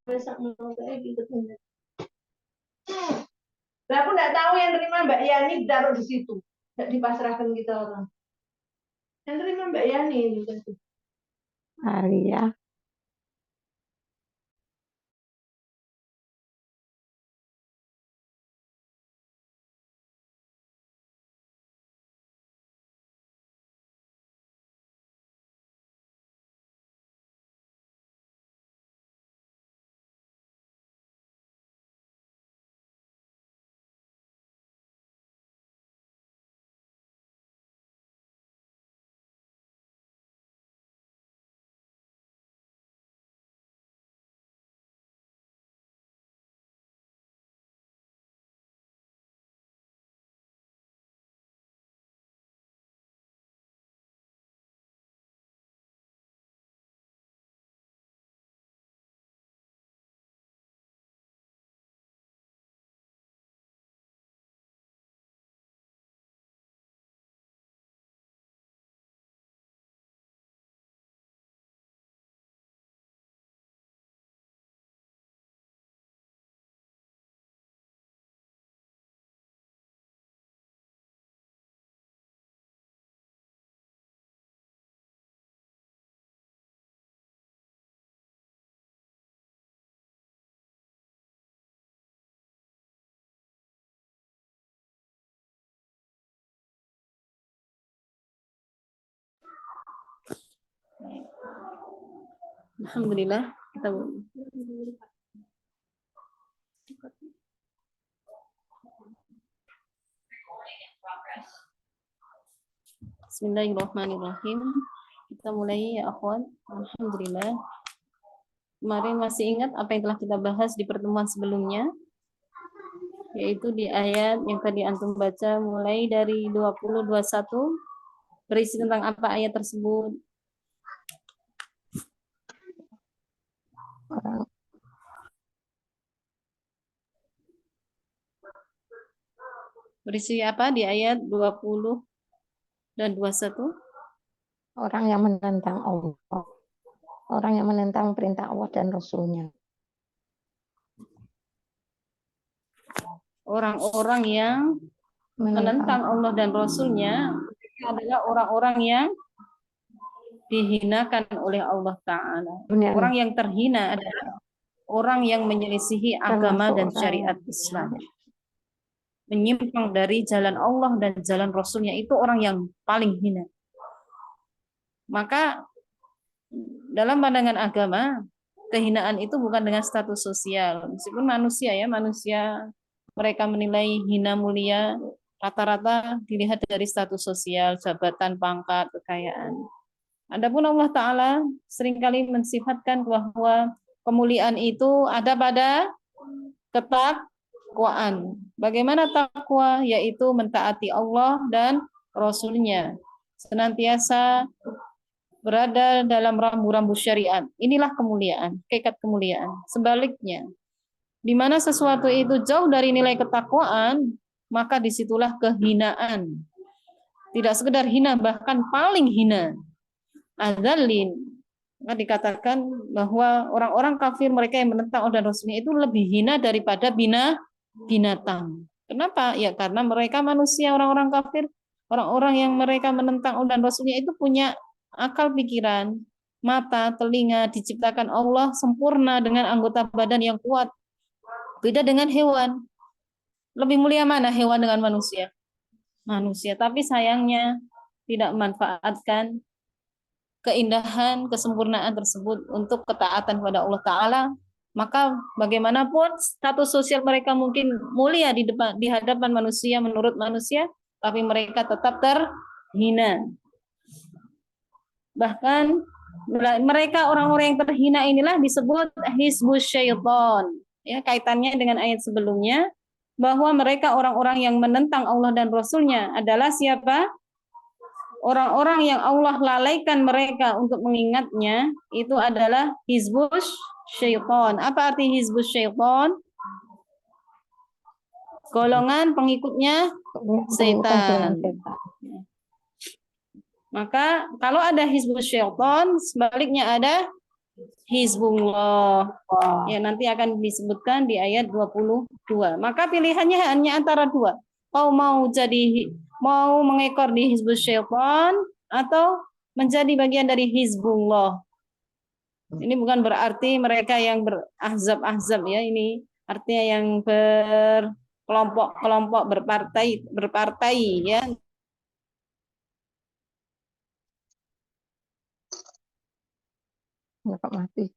Masak mau kayak gitu. Nah, aku nggak tahu yang terima Mbak Yani taruh di situ, nggak dipasrahkan kita orang. Yang terima Mbak Yani ini kan. Alia. Alhamdulillah kita Bismillahirrahmanirrahim. Kita mulai ya akhwan. Alhamdulillah. Kemarin masih ingat apa yang telah kita bahas di pertemuan sebelumnya, yaitu di ayat yang tadi antum baca mulai dari 20-21, berisi tentang apa ayat tersebut? Berisi apa di ayat 20 dan 21? Orang yang menentang Allah. Orang yang menentang perintah Allah dan Rasul-Nya. Orang-orang yang menentang Allah dan Rasul-Nya adalah orang-orang yang dihinakan oleh Allah Ta'ala. Orang yang terhina adalah orang yang menyelisihi agama dan syariat Islam. Menyimpang dari jalan Allah dan jalan Rasul-Nya, itu orang yang paling hina. Maka dalam pandangan agama, kehinaan itu bukan dengan status sosial. Meskipun manusia mereka menilai hina mulia, rata-rata dilihat dari status sosial, jabatan, pangkat, kekayaan. Adapun Allah Ta'ala seringkali mensifatkan bahwa kemuliaan itu ada pada ketakwaan. Bagaimana takwa? Yaitu mentaati Allah dan Rasul-Nya. Senantiasa berada dalam rambu-rambu syariat. Inilah kemuliaan, hakikat kemuliaan. Sebaliknya, di mana sesuatu itu jauh dari nilai ketakwaan, maka disitulah kehinaan. Tidak sekedar hina, bahkan paling hina. Adzalin. Maka dikatakan bahwa orang-orang kafir, mereka yang menentang Allah dan Rasulnya itu lebih hina daripada binatang. Kenapa? Ya karena mereka manusia, orang-orang kafir, orang-orang yang mereka menentang Allah dan Rasulnya itu punya akal pikiran, mata, telinga, diciptakan Allah sempurna dengan anggota badan yang kuat. Beda dengan hewan. Lebih mulia mana hewan dengan manusia? Manusia. Tapi sayangnya tidak memanfaatkan keindahan, kesempurnaan tersebut untuk ketaatan kepada Allah Ta'ala. Maka bagaimanapun status sosial mereka mungkin mulia di hadapan manusia, menurut manusia, tapi mereka tetap terhina. Bahkan mereka orang-orang yang terhina inilah disebut hizbus syaitan. Ya, kaitannya dengan ayat sebelumnya, bahwa mereka orang-orang yang menentang Allah dan Rasul-Nya adalah siapa? Orang-orang yang Allah lalaikan mereka untuk mengingatnya, itu adalah hizbus syaitan. Apa arti hizbus syaitan? Golongan pengikutnya setan. Maka kalau ada hizbus syaitan, sebaliknya ada Hizbullah. Wah. Ya, nanti akan disebutkan di ayat 22. Maka pilihannya hanya antara dua. Mau mengekor di Hizbus Syaitan atau menjadi bagian dari Hizbullah. Ini bukan berarti mereka yang berahzab-ahzab ya, ini artinya yang berkelompok-kelompok berpartai ya. Ya, Pak mati.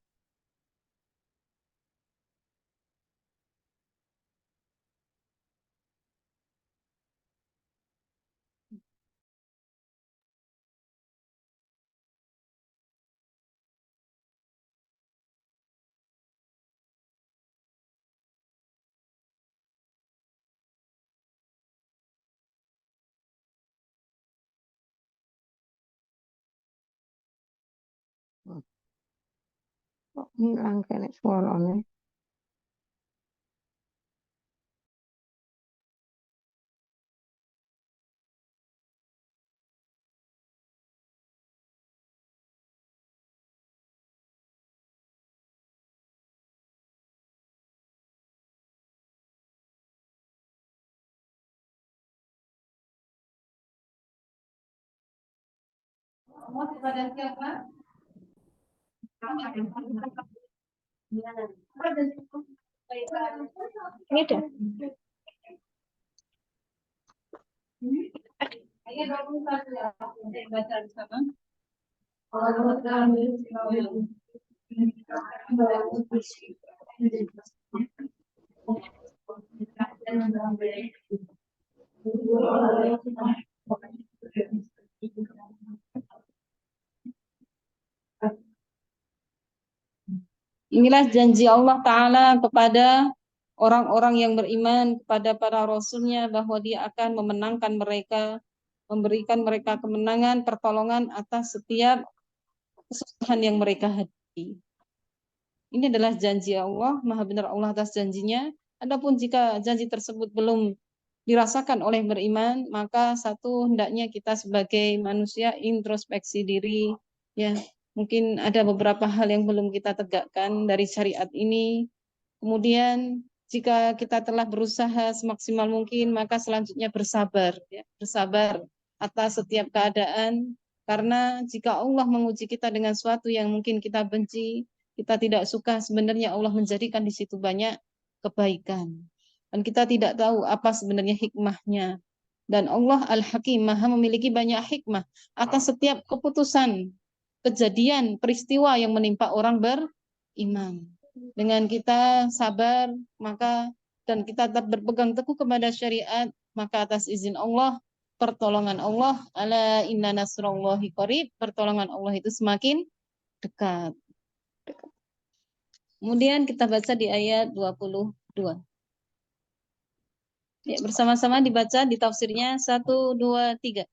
Kok hilang kene suarane. Kepada siapa? Ini dah. Ayat 21 ya. Baca bersama. Inilah janji Allah Ta'ala kepada orang-orang yang beriman, kepada para rasulnya, bahwa dia akan memenangkan mereka, memberikan mereka kemenangan, pertolongan atas setiap kesusahan yang mereka hadapi. Ini adalah janji Allah, maha benar Allah atas janjinya. Adapun jika janji tersebut belum dirasakan oleh beriman, maka satu, hendaknya kita sebagai manusia introspeksi diri, ya. Mungkin ada beberapa hal yang belum kita tegakkan dari syariat ini. Kemudian jika kita telah berusaha semaksimal mungkin, maka selanjutnya bersabar, ya. Bersabar atas setiap keadaan. Karena jika Allah menguji kita dengan suatu yang mungkin kita benci, kita tidak suka, sebenarnya Allah menjadikan di situ banyak kebaikan. Dan kita tidak tahu apa sebenarnya hikmahnya. Dan Allah Al-Hakim, Maha memiliki banyak hikmah atas setiap keputusan, kejadian, peristiwa yang menimpa orang beriman. Dengan kita sabar, maka dan kita tetap berpegang teguh kepada syariat, maka atas izin Allah, pertolongan Allah, ala inna nasrullahi qarib, pertolongan Allah itu semakin dekat. Kemudian kita baca di ayat 22. Ya, bersama-sama dibaca di tafsirnya 1, 2, 3.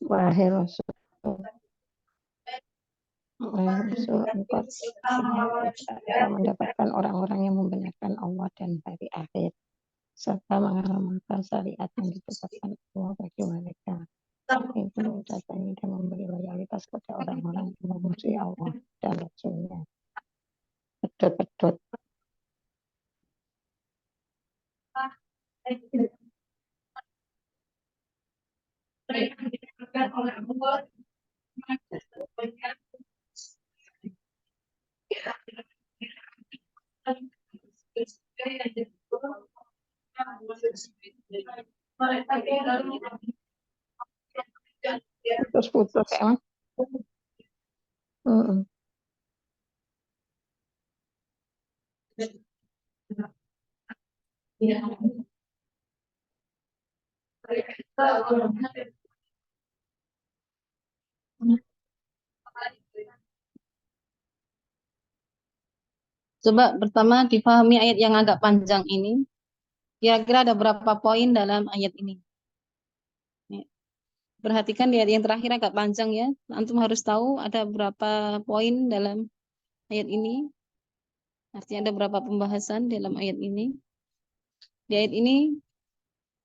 Wahai Rasul. Wahai Rasul, engkau akan mendapatkan orang-orang yang membenarkan Allah dan hari akhir, serta mengamalkan syariat yang ditetapkan Allah bagi mereka. Itu mencapai dan memberi loyalitas kepada orang-orang yang memusuhi Allah dan Rasulnya. Pedot-pedot. Putus-putus emang. Coba pertama dipahami ayat yang agak panjang ini. Kira-kira ada berapa poin dalam ayat ini? Ya. Perhatikan di ayat yang terakhir agak panjang ya. Antum harus tahu ada berapa poin dalam ayat ini. Artinya ada berapa pembahasan dalam ayat ini. Di ayat ini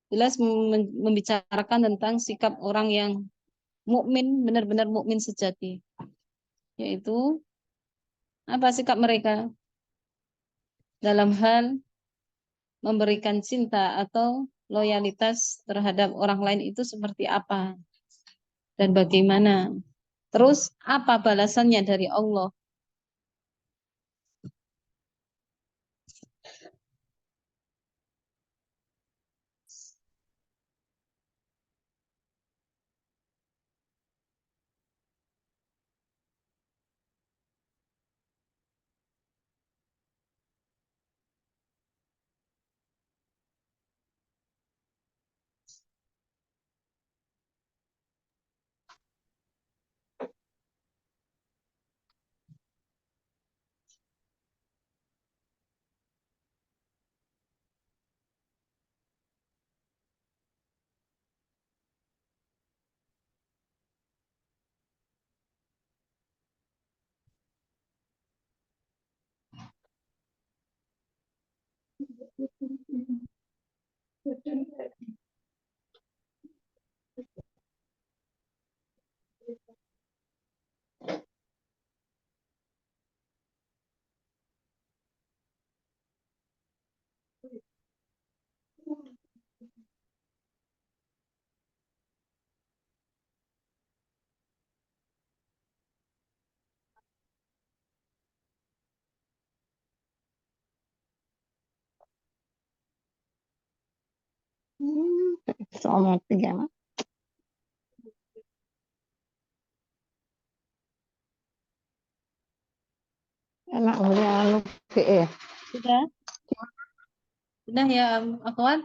jelas membicarakan tentang sikap orang yang mukmin, benar-benar mukmin sejati. yaitu apa sikap mereka dalam hal memberikan cinta atau loyalitas terhadap orang lain itu seperti apa dan bagaimana. Terus apa balasannya dari Allah? Soal 3 Mak. Enak boleh anu PE. Sudah? Sudah ya, akhwat?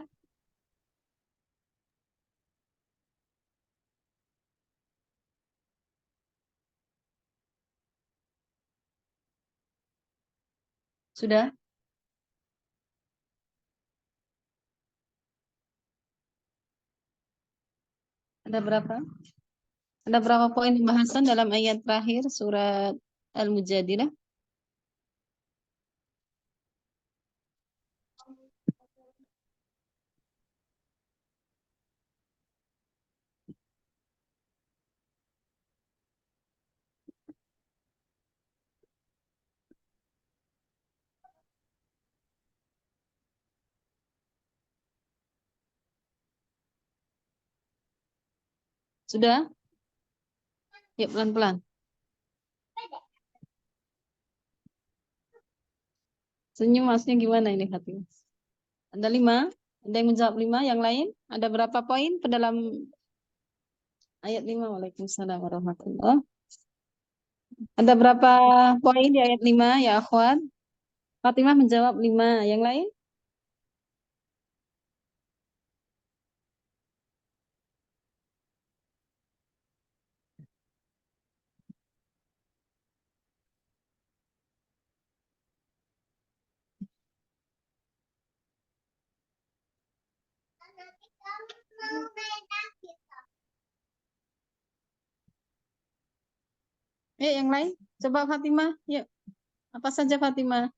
Sudah? Ada berapa? Ada berapa poin pembahasan dalam ayat terakhir surat Al-Mujadilah? Sudah? Ya, pelan-pelan. Senyum maksudnya gimana ini hati? Ada 5? Ada yang menjawab 5? Yang lain? Ada berapa poin ke dalam ayat 5? Waalaikumsalam warahmatullahi. Ada berapa poin di ayat 5 ya akhwat? Fatimah menjawab 5. Yang lain? Yang lain? Coba Fatimah. Yuk. Apa saja Fatimah?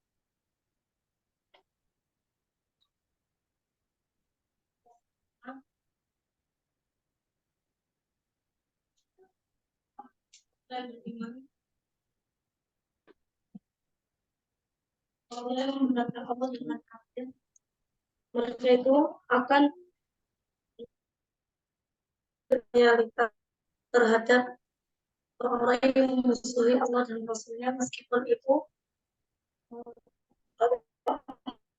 Orang yang membenarkan Allah dengan kafir, mereka itu akan berloyalitas terhadap orang yang memusuhi Allah dan Rasulnya meskipun itu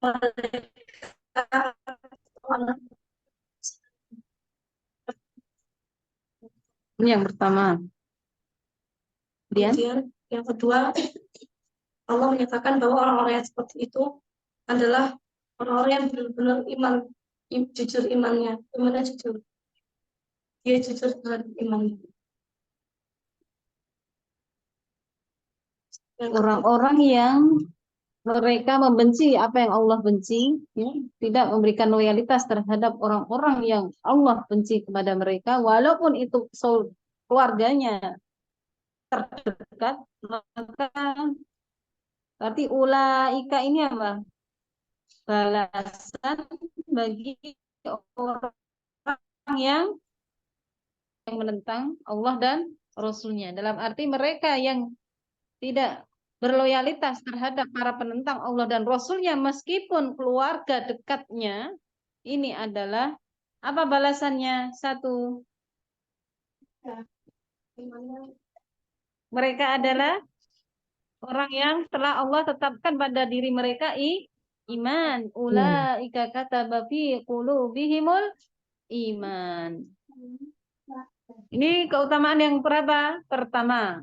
mereka anak. Ini yang pertama. Kemudian Kemudian yang kedua, Allah menyatakan bahwa orang-orang yang seperti itu adalah orang-orang yang benar-benar jujur imannya jujur, dia jujur terhadap imannya. orang-orang yang mereka membenci apa yang Allah benci, ya, tidak memberikan loyalitas terhadap orang-orang yang Allah benci kepada mereka, walaupun itu keluarganya terdekat, maka berarti ulaika ini apa? Balasan bagi orang yang menentang Allah dan Rasulnya. Dalam arti mereka yang tidak berloyalitas terhadap para penentang Allah dan Rasulnya meskipun keluarga dekatnya, ini adalah apa balasannya? Satu, mereka adalah orang yang telah Allah tetapkan pada diri mereka iman. Ulaika kataba fi qulubihimul iman. Ini keutamaan yang berapa? Pertama.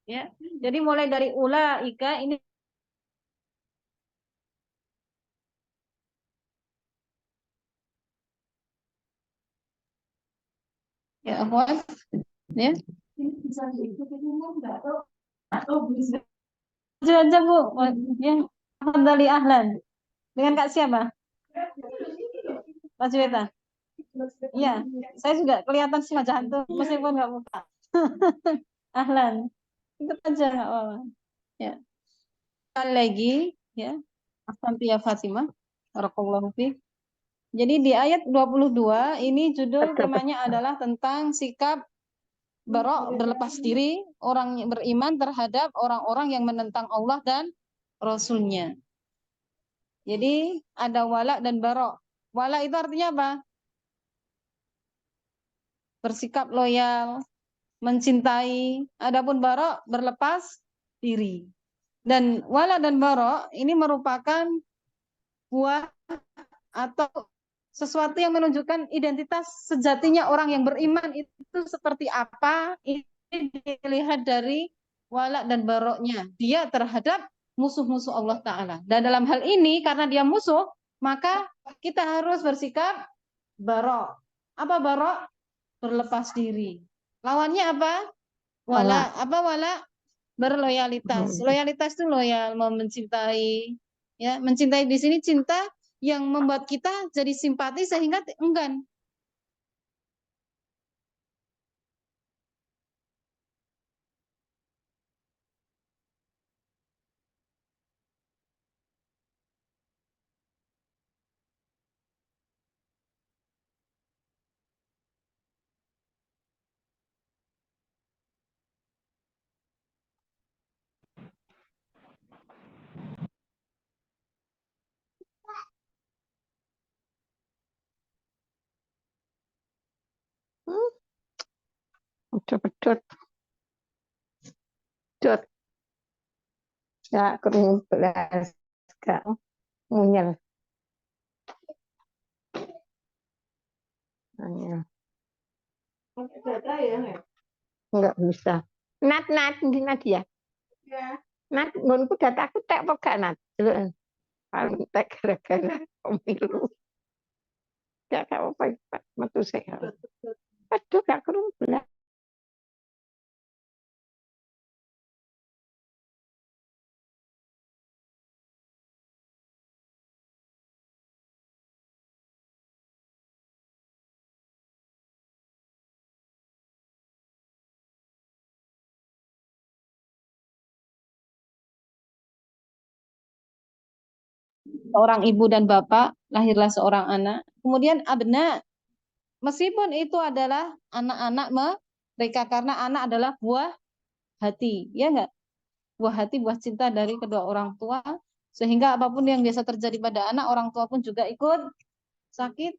Ya. Jadi mulai dari ulaika ini ya, akhwan. Ya. Aja Bu. Ya. Dari ahlan. Dengan Kak siapa? Pak Juweta. Iya, saya juga kelihatan sih wajah hantu meskipun nggak buka. Ahlan. Ikut aja nggak apa-apa. Ya. Sekali lagi ya. Asante ya Fatimah. Barakallahu fiik. Jadi di ayat 22 ini judul temanya adalah tentang sikap berlepas diri orang yang beriman terhadap orang-orang yang menentang Allah dan Rasulnya. Jadi ada wala dan barok. Wala itu artinya apa? Bersikap loyal, mencintai. Adapun barok berlepas diri. Dan wala dan barok ini merupakan buah atau sesuatu yang menunjukkan identitas sejatinya orang yang beriman itu seperti apa. Ini dilihat dari wala dan baroknya dia terhadap musuh-musuh Allah Ta'ala. Dan dalam hal ini karena dia musuh, maka kita harus bersikap barok. Apa barok? Berlepas diri. Lawannya apa? Wala. Apa wala? Berloyalitas. Loyalitas itu loyal, mau mencintai. Ya, mencintai di sini cinta yang membuat kita jadi simpati sehingga enggan. Pedot. Pedot. Ya, kering belas. Gak munyel. Data ya, nggak? Enggak bisa. Nat, di Nadia. Ya. Nat, ngonku dataku tak apa gak Nat? Paling tak gara-gara pemilu. Gak apa-apa, metu sehat. Aduh, gak kerung belas. Seorang ibu dan bapak, lahirlah seorang anak. Kemudian abna, meskipun itu adalah anak-anak mereka karena anak adalah buah hati, ya enggak? Buah hati, buah cinta dari kedua orang tua, sehingga apapun yang biasa terjadi pada anak, orang tua pun juga ikut sakit.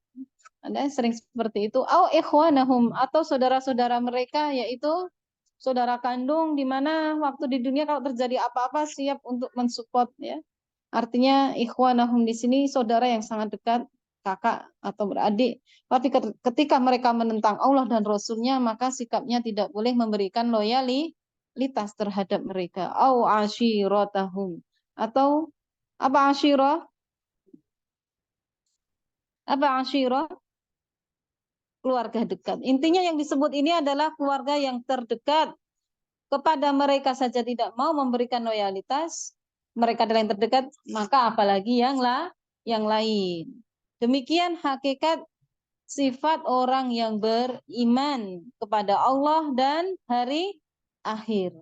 Ada yang sering seperti itu. Au ikhwanahum, atau saudara-saudara mereka, yaitu saudara kandung, di mana waktu di dunia kalau terjadi apa-apa siap untuk mensupport, ya. Artinya ikhwanahum di sini saudara yang sangat dekat, kakak atau beradik. Tapi ketika mereka menentang Allah dan Rasulnya, maka sikapnya tidak boleh memberikan loyalitas terhadap mereka. Au ashiratahum, atau apa asyirah? Apa asyirah? Keluarga dekat. Intinya yang disebut ini adalah keluarga yang terdekat. Kepada mereka saja tidak mau memberikan loyalitas, mereka adalah yang terdekat, maka apalagi yang lain. Demikian hakikat sifat orang yang beriman kepada Allah dan hari akhir.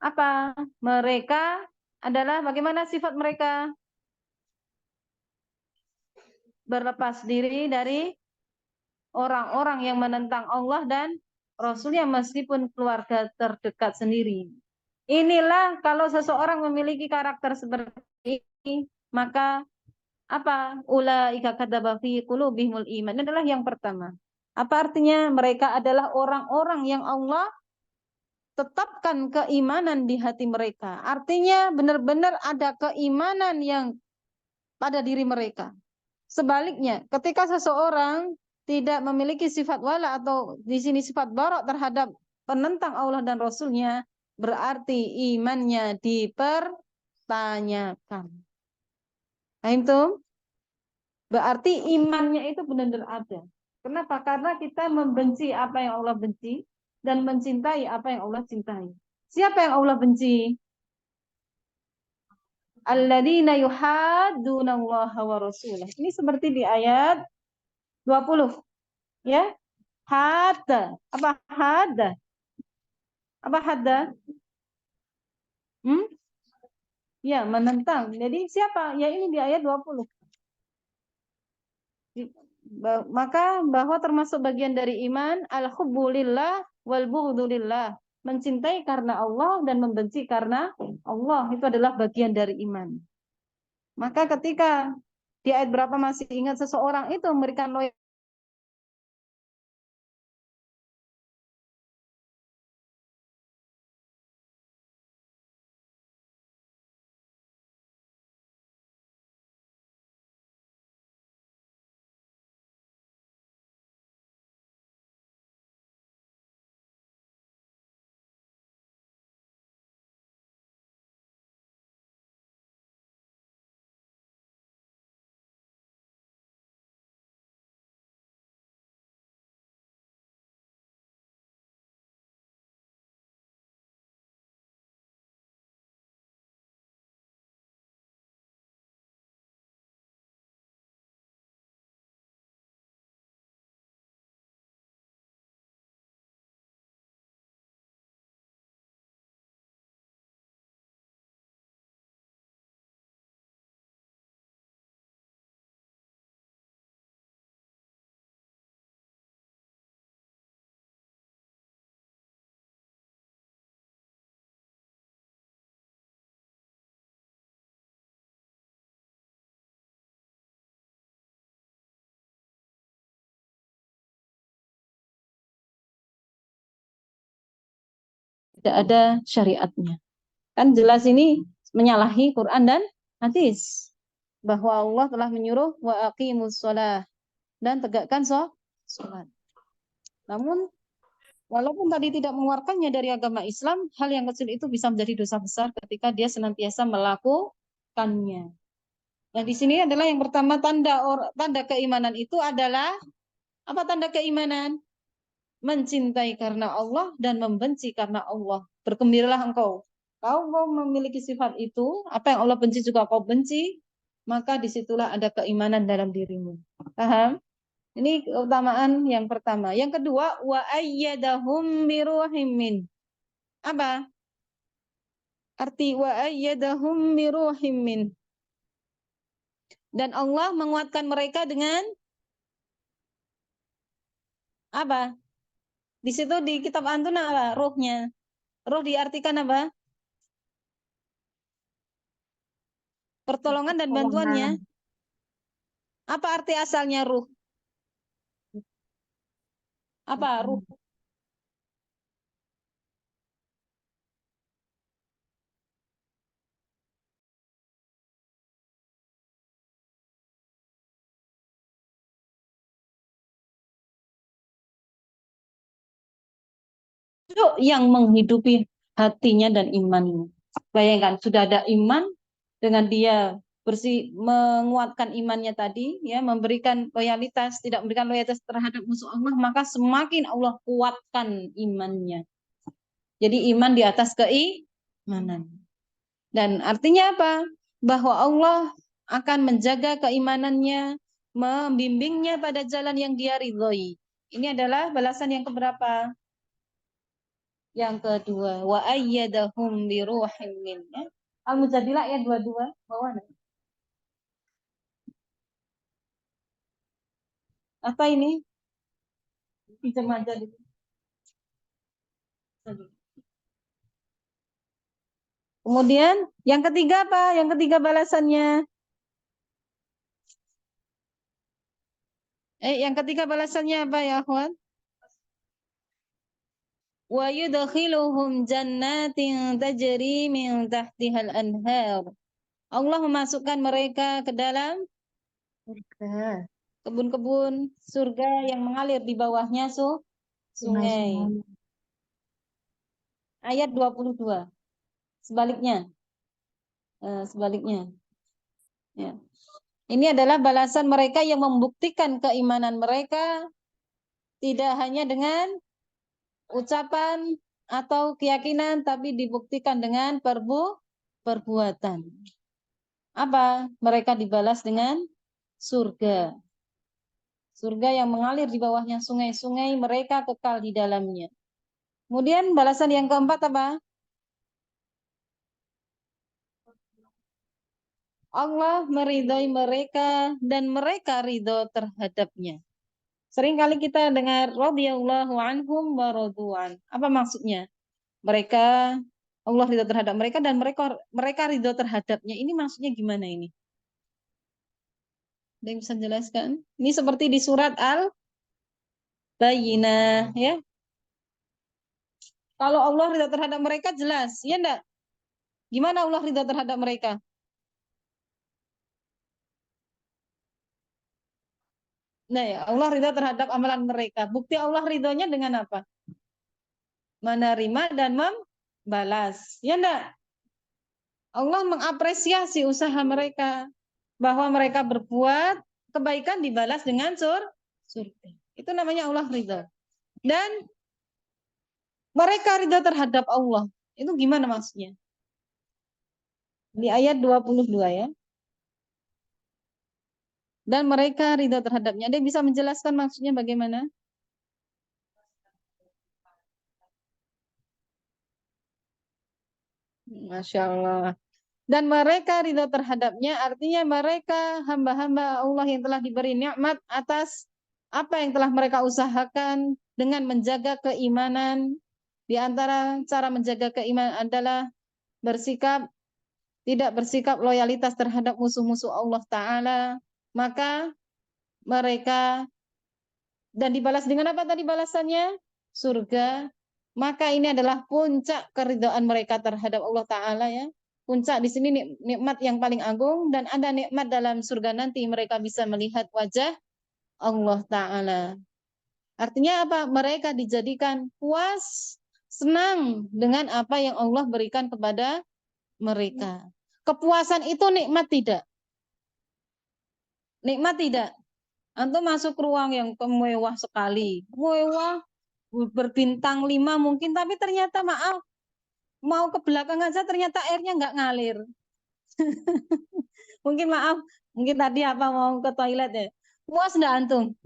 Apa? Mereka adalah bagaimana sifat mereka? Berlepas diri dari orang-orang yang menentang Allah dan Rasulnya meskipun keluarga terdekat sendiri. Inilah kalau seseorang memiliki karakter seperti ini, maka apa? Ulaika kadzaba fi qulubihimul iman. Ini adalah yang pertama. Apa artinya? Mereka adalah orang-orang yang Allah tetapkan keimanan di hati mereka. Artinya benar-benar ada keimanan yang pada diri mereka. Sebaliknya, ketika seseorang tidak memiliki sifat wala atau di sini sifat barok terhadap penentang Allah dan Rasulnya, berarti imannya dipertanyakan. Paham tuh? Berarti imannya itu benar-benar ada. Kenapa? Karena kita membenci apa yang Allah benci dan mencintai apa yang Allah cintai. Siapa yang Allah benci? Alladzina yuhaddunallaha wa rasulah. Ini seperti di ayat 20. Ya, hada. Apa hada? Apa hada? Hmm? Ya, menentang. Jadi siapa? Ya ini di ayat 20. Maka bahwa termasuk bagian dari iman al-hubbu lillah wal bughdu lillah. Mencintai karena Allah dan membenci karena Allah. Itu adalah bagian dari iman. Maka ketika di ayat berapa masih ingat seseorang itu memberikan loyalitas, tidak ada syariatnya. Kan jelas ini menyalahi Quran dan hadis. Bahwa Allah telah menyuruh wa aqimus shalah dan tegakkan sholat. Namun walaupun tadi tidak mengeluarkannya dari agama Islam, hal yang kecil itu bisa menjadi dosa besar ketika dia senantiasa melakukannya. Nah, di sini adalah yang pertama tanda keimanan itu adalah apa tanda keimanan? Mencintai karena Allah dan membenci karena Allah. Bergembiralah engkau. Kau mau memiliki sifat itu, apa yang Allah benci juga kau benci, maka disitulah ada keimanan dalam dirimu. Paham? Ini keutamaan yang pertama. Yang kedua, wa ayyadahum biruhim min. Apa? Arti wa ayyadahum biruhim min. Dan Allah menguatkan mereka dengan apa? Di situ di kitab Antun apa? Ruhnya. Ruh diartikan apa? Pertolongan dan bantuannya. Apa arti asalnya ruh? Apa ruh? Itu yang menghidupi hatinya dan imannya. Bayangkan sudah ada iman dengan dia menguatkan imannya tadi, ya memberikan loyalitas, tidak memberikan loyalitas terhadap musuh Allah, maka semakin Allah kuatkan imannya. Jadi iman di atas keimanan. Dan artinya apa? Bahwa Allah akan menjaga keimanannya, membimbingnya pada jalan yang dia ridhoi. Ini adalah balasan yang keberapa? Yang kedua, wa ayyadahum bi ruhin min. Al-Mujadilah ayat 22 bawah. Apa ini? Pinjam aja dulu. Kemudian yang ketiga apa? Yang ketiga balasannya. Yang ketiga balasannya apa ya, akhwat? Wa yudkhiluhum jannatin tajri min tahtihal anhar. Allah memasukkan mereka ke dalam kebun-kebun surga yang mengalir di bawahnya sungai. Ayat 22. Sebaliknya. Sebaliknya. Ya. Ini adalah balasan mereka yang membuktikan keimanan mereka tidak hanya dengan ucapan atau keyakinan, tapi dibuktikan dengan perbuatan. Apa? Mereka dibalas dengan surga. Surga yang mengalir di bawahnya sungai-sungai, mereka kekal di dalamnya. Kemudian balasan yang keempat apa? Allah meridhai mereka dan mereka ridho terhadapnya. Seringkali kita dengar radhiyallahu anhum wa radu'an. Apa maksudnya? Mereka Allah ridho terhadap mereka dan mereka ridho terhadapnya. Ini maksudnya gimana ini? Ada yang bisa jelaskan? Ini seperti di surat Al-Bayyinah, ya. Kalau Allah ridho terhadap mereka jelas, ya enggak? Gimana Allah ridho terhadap mereka? Nah, ya, Allah ridho terhadap amalan mereka. Bukti Allah ridhonya dengan apa? Menerima dan membalas. Ya enggak? Allah mengapresiasi usaha mereka. Bahwa mereka berbuat kebaikan dibalas dengan surga. Itu namanya Allah ridho. Dan mereka ridho terhadap Allah. Itu gimana maksudnya? Di ayat 22 ya. Dan mereka ridho terhadapnya. Dia bisa menjelaskan maksudnya bagaimana? Masya Allah. Dan mereka ridho terhadapnya artinya mereka hamba-hamba Allah yang telah diberi nikmat atas apa yang telah mereka usahakan dengan menjaga keimanan. Di antara cara menjaga keimanan adalah tidak bersikap loyalitas terhadap musuh-musuh Allah Ta'ala. Maka mereka, dan dibalas dengan apa tadi balasannya? Surga. Maka ini adalah puncak keridhaan mereka terhadap Allah Ta'ala ya. Puncak di sini nikmat yang paling agung, dan ada nikmat dalam surga nanti mereka bisa melihat wajah Allah Ta'ala. Artinya apa? Mereka dijadikan puas, senang dengan apa yang Allah berikan kepada mereka. Kepuasan itu nikmat tidak? Nikmat tidak? Antum masuk ruang yang mewah sekali, mewah berbintang 5 mungkin, tapi ternyata maaf, mau ke belakang aja ternyata airnya nggak ngalir. Mungkin tadi apa mau ke toilet ya, puas nggak antum?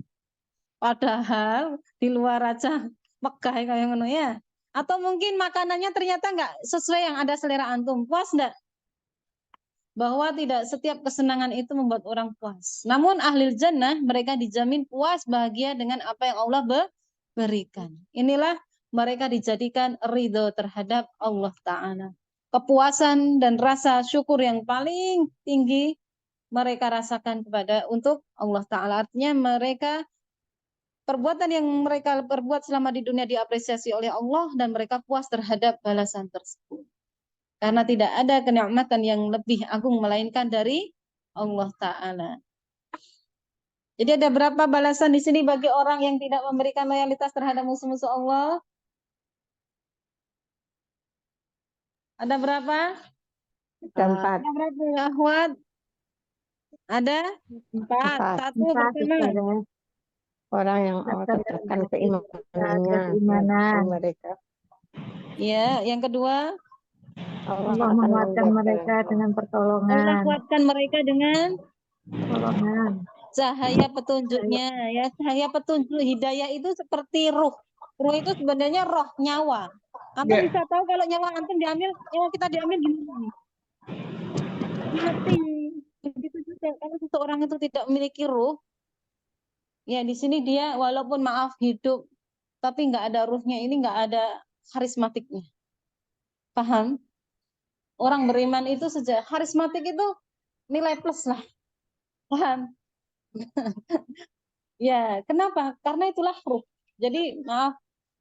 Padahal di luar aja megah kayak ngono ya. Atau mungkin makanannya ternyata nggak sesuai yang ada selera antum, puas nggak? Bahwa tidak setiap kesenangan itu membuat orang puas. Namun ahlul jannah mereka dijamin puas bahagia dengan apa yang Allah berikan. Inilah mereka dijadikan ridho terhadap Allah Ta'ala. Kepuasan dan rasa syukur yang paling tinggi mereka rasakan untuk Allah Ta'ala. Artinya mereka perbuatan yang mereka perbuat selama di dunia diapresiasi oleh Allah dan mereka puas terhadap balasan tersebut. Karena tidak ada kenikmatan yang lebih agung melainkan dari Allah Ta'ala. Jadi ada berapa balasan di sini bagi orang yang tidak memberikan loyalitas terhadap musuh-musuh Allah? Ada berapa? Ada 4. Ada berapa ya, akhwat? Ada 4. 4. Satu pertama. Orang yang Allah tetapkan keimanannya mereka. Ya, yang kedua. Allah menguatkan mereka dengan pertolongan. Allah kuatkan mereka dengan pertolongan. Cahaya petunjuknya. Ya, cahaya petunjuk hidayah itu seperti ruh. Ruh itu sebenarnya roh, nyawa. Antum bisa tahu kalau nyawa antum diambil, nyawa kita diambil gimana? Mati. Begitu juga kalau seseorang itu tidak memiliki ruh, ya di sini dia walaupun maaf hidup, tapi nggak ada ruhnya, ini nggak ada karismatiknya. Paham? orang beriman itu sejak karismatik itu nilai plus lah. Paham? Ya, kenapa? Karena itulah ruh. Jadi, maaf,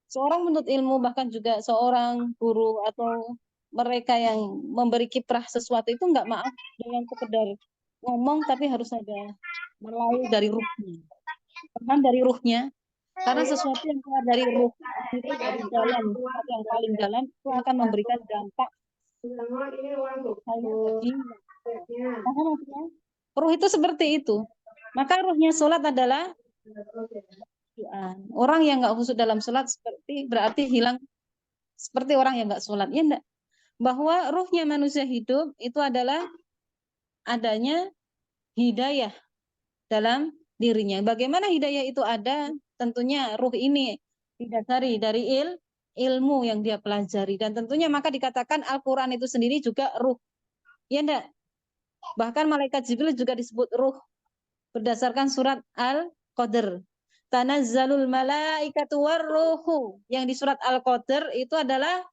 seorang penuntut ilmu bahkan juga seorang guru atau mereka yang memberi kiprah sesuatu itu nggak maaf dengan sekedar ngomong, tapi harus ada melalui dari ruhnya. Paham dari ruhnya? Karena sesuatu yang keluar dari ruh itu dari dalam, sesuatu yang paling dalam itu akan memberikan dampak bagi. Paham maksudnya? Ruh itu seperti itu. Maka ruhnya sholat adalah doa. Orang yang nggak khusyuk dalam sholat seperti berarti hilang seperti orang yang nggak sholat. Ya enggak? Bahwa ruhnya manusia hidup itu adalah adanya hidayah dalam dirinya. Bagaimana hidayah itu ada? Tentunya ruh ini didasari dari ilmu yang dia pelajari. Dan tentunya maka dikatakan Al-Quran itu sendiri juga ruh. Ya enggak? Bahkan malaikat Jibril juga disebut ruh berdasarkan surat Al-Qadr. Tanazzalul malaikatu warruhu. Yang di surat Al-Qadr itu adalah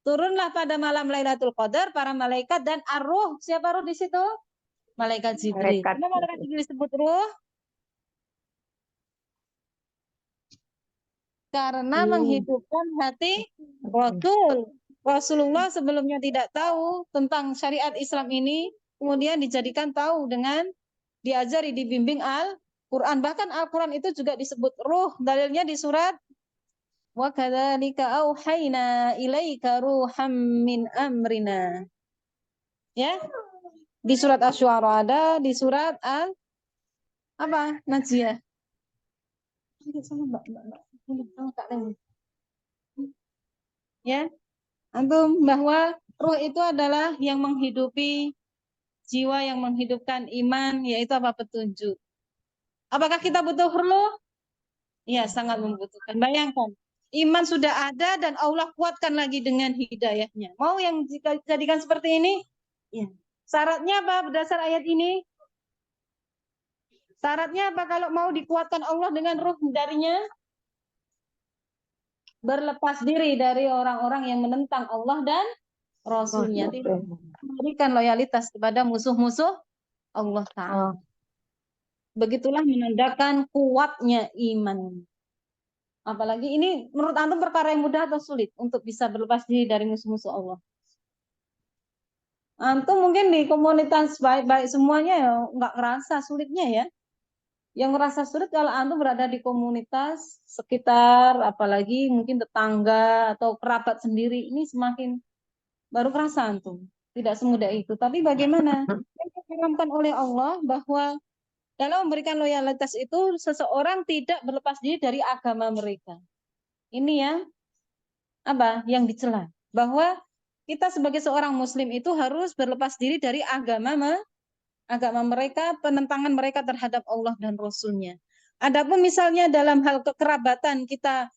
turunlah pada malam Lailatul Qadar para malaikat dan ar-ruh. Siapa ruh di situ? Malaikat Jibril. Malaikat Kenapa malaikat Jibril disebut ruh? Karena menghidupkan hati Rasul. Rasulullah sebelumnya tidak tahu tentang syariat Islam ini, kemudian dijadikan tahu dengan diajari, dibimbing Al-Quran. Bahkan Al-Quran itu juga disebut ruh. Dalilnya di surat wa kadzalika auhayna ilaika ruham min amrina. Ya, di surat Asy-Syu'ara ada, di surat Al apa? Najiyah. Ya, antum bahwa ruh itu adalah yang menghidupi jiwa, yang menghidupkan iman, yaitu apa? Petunjuk. Apakah kita butuh ruh? Ya, sangat membutuhkan. Bayangkan, iman sudah ada dan Allah kuatkan lagi dengan hidayahnya. Mau yang dijadikan seperti ini? Ya. Syaratnya apa berdasar ayat ini? Syaratnya apa kalau mau dikuatkan Allah dengan ruh darinya? Berlepas diri dari orang-orang yang menentang Allah dan Rasulnya. Tidak memberikan loyalitas kepada musuh-musuh Allah Ta'ala. Begitulah menandakan kuatnya iman. Apalagi ini menurut antum perkara yang mudah atau sulit untuk bisa berlepas diri dari musuh-musuh Allah? Antum mungkin di komunitas baik-baik semuanya ya nggak kerasa sulitnya ya. Yang ngerasa sulit kalau antum berada di komunitas sekitar, apalagi mungkin tetangga atau kerabat sendiri, ini semakin baru kerasa antum. Tidak semudah itu. Tapi bagaimana? Yang diharamkan oleh Allah bahwa dalam memberikan loyalitas itu seseorang tidak berlepas diri dari agama mereka. Ini yang apa? Yang dicela. Bahwa kita sebagai seorang muslim itu harus berlepas diri dari agama mereka, penentangan mereka terhadap Allah dan Rasul-Nya. Adapun misalnya dalam hal kekerabatan kita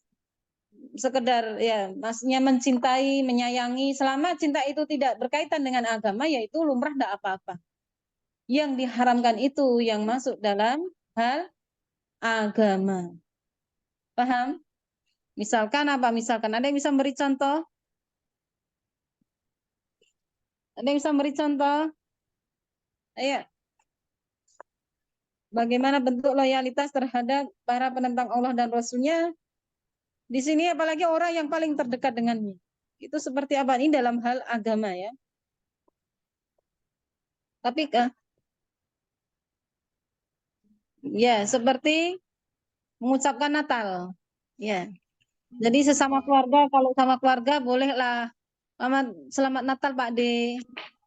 sekedar ya maksudnya mencintai, menyayangi, selama cinta itu tidak berkaitan dengan agama, yaitu lumrah tidak apa-apa. Yang diharamkan itu yang masuk dalam hal agama. Paham? Misalkan apa? Misalkan ada yang bisa beri contoh? Ada yang bisa beri contoh? Ayo. Bagaimana bentuk loyalitas terhadap para penentang Allah dan Rasul-Nya? Di sini apalagi orang yang paling terdekat dengannya. Itu seperti apa? Ini dalam hal agama ya. Tapi ya seperti mengucapkan Natal. Ya. Jadi sesama keluarga, kalau sama keluarga bolehlah selamat Natal Pak D,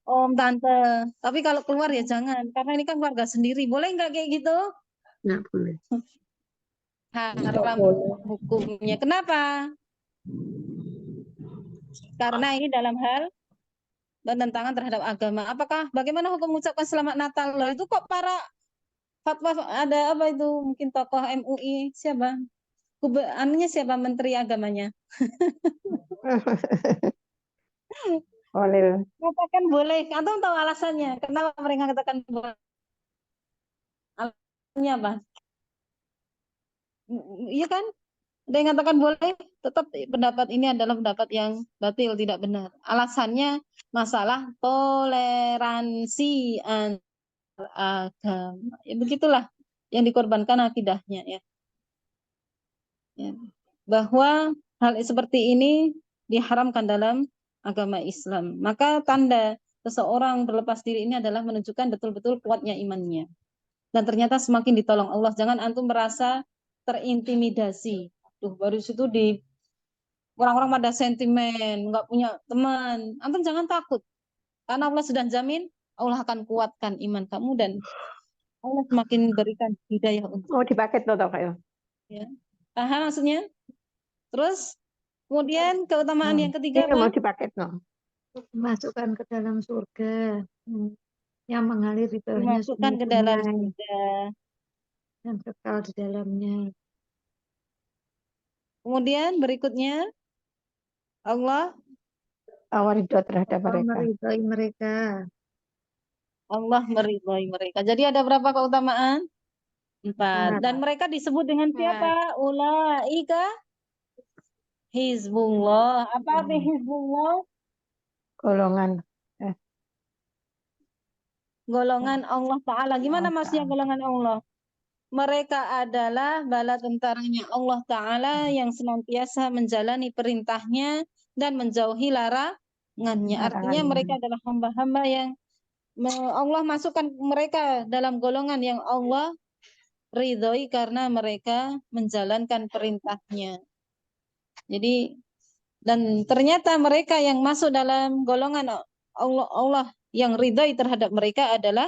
Om, Tante. Tapi kalau keluar ya jangan, karena ini kan keluarga sendiri. Boleh nggak kayak gitu? Nggak boleh. Haram hukumnya. Kenapa? Karena ini dalam hal bertentangan terhadap agama. Apakah bagaimana hukum mengucapkan selamat Natal? Loh, itu kok para fatwa ada apa itu? Mungkin tokoh MUI siapa? Anunya siapa menteri agamanya? Boleh. Katakan boleh. Antum tahu alasannya? Kenapa mereka katakan boleh? Alasannya apa? Iya kan? Ada yang katakan boleh, tetap pendapat ini adalah pendapat yang batil, tidak benar. Alasannya masalah toleransi antar agama. Ya, begitulah yang dikorbankan akidahnya ya. Ya. Bahwa hal seperti ini diharamkan dalam agama Islam. Maka tanda seseorang berlepas diri ini adalah menunjukkan betul-betul kuatnya imannya. Dan ternyata semakin ditolong Allah. Jangan antum merasa terintimidasi. Tuh, baru situ di orang-orang pada sentimen, nggak punya teman. Antum jangan takut. Karena Allah sudah jamin, Allah akan kuatkan iman kamu dan Allah semakin berikan hidayah untuk Mau dipaket tuh toh kayak. ya. Paham maksudnya? Terus kemudian keutamaan yang ketiga Ini mau apa? dipaket no. Masukkan ke dalam surga. Yang mengalir di bawahnya Dimasukkan ke dalam sungai surga. dan kekal di dalamnya. Kemudian berikutnya Allah Ridho terhadap Allah mereka. meridhai mereka. meridhoi mereka. Jadi ada berapa keutamaan? 4. Dan mereka disebut dengan siapa? Ulaika Hizbullah. Apa arti Hizbullah? Golongan Golongan Allah Ta'ala. Gimana Allah maksudnya Ta'ala. golongan Allah? Mereka adalah bala tentaranya Allah Ta'ala yang senantiasa menjalani perintahnya dan menjauhi larangannya. Artinya Larangannya. mereka adalah hamba-hamba yang Allah masukkan mereka dalam golongan yang Allah ridhoi karena mereka menjalankan perintahnya. Jadi dan ternyata mereka yang masuk dalam golongan Allah yang ridhoi terhadap mereka adalah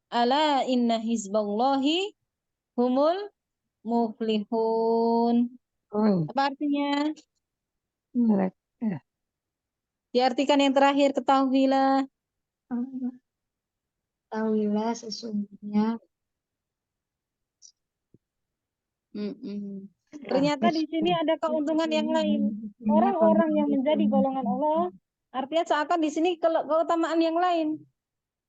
ala inna hizballahi humul muflihun. Apa artinya? Mereka. Diartikan yang terakhir, ketahuilah. Tahuilah sesungguhnya Ternyata di sini ada keuntungan yang lain. Orang-orang yang menjadi golongan Allah, artinya seakan di sini keutamaan yang lain.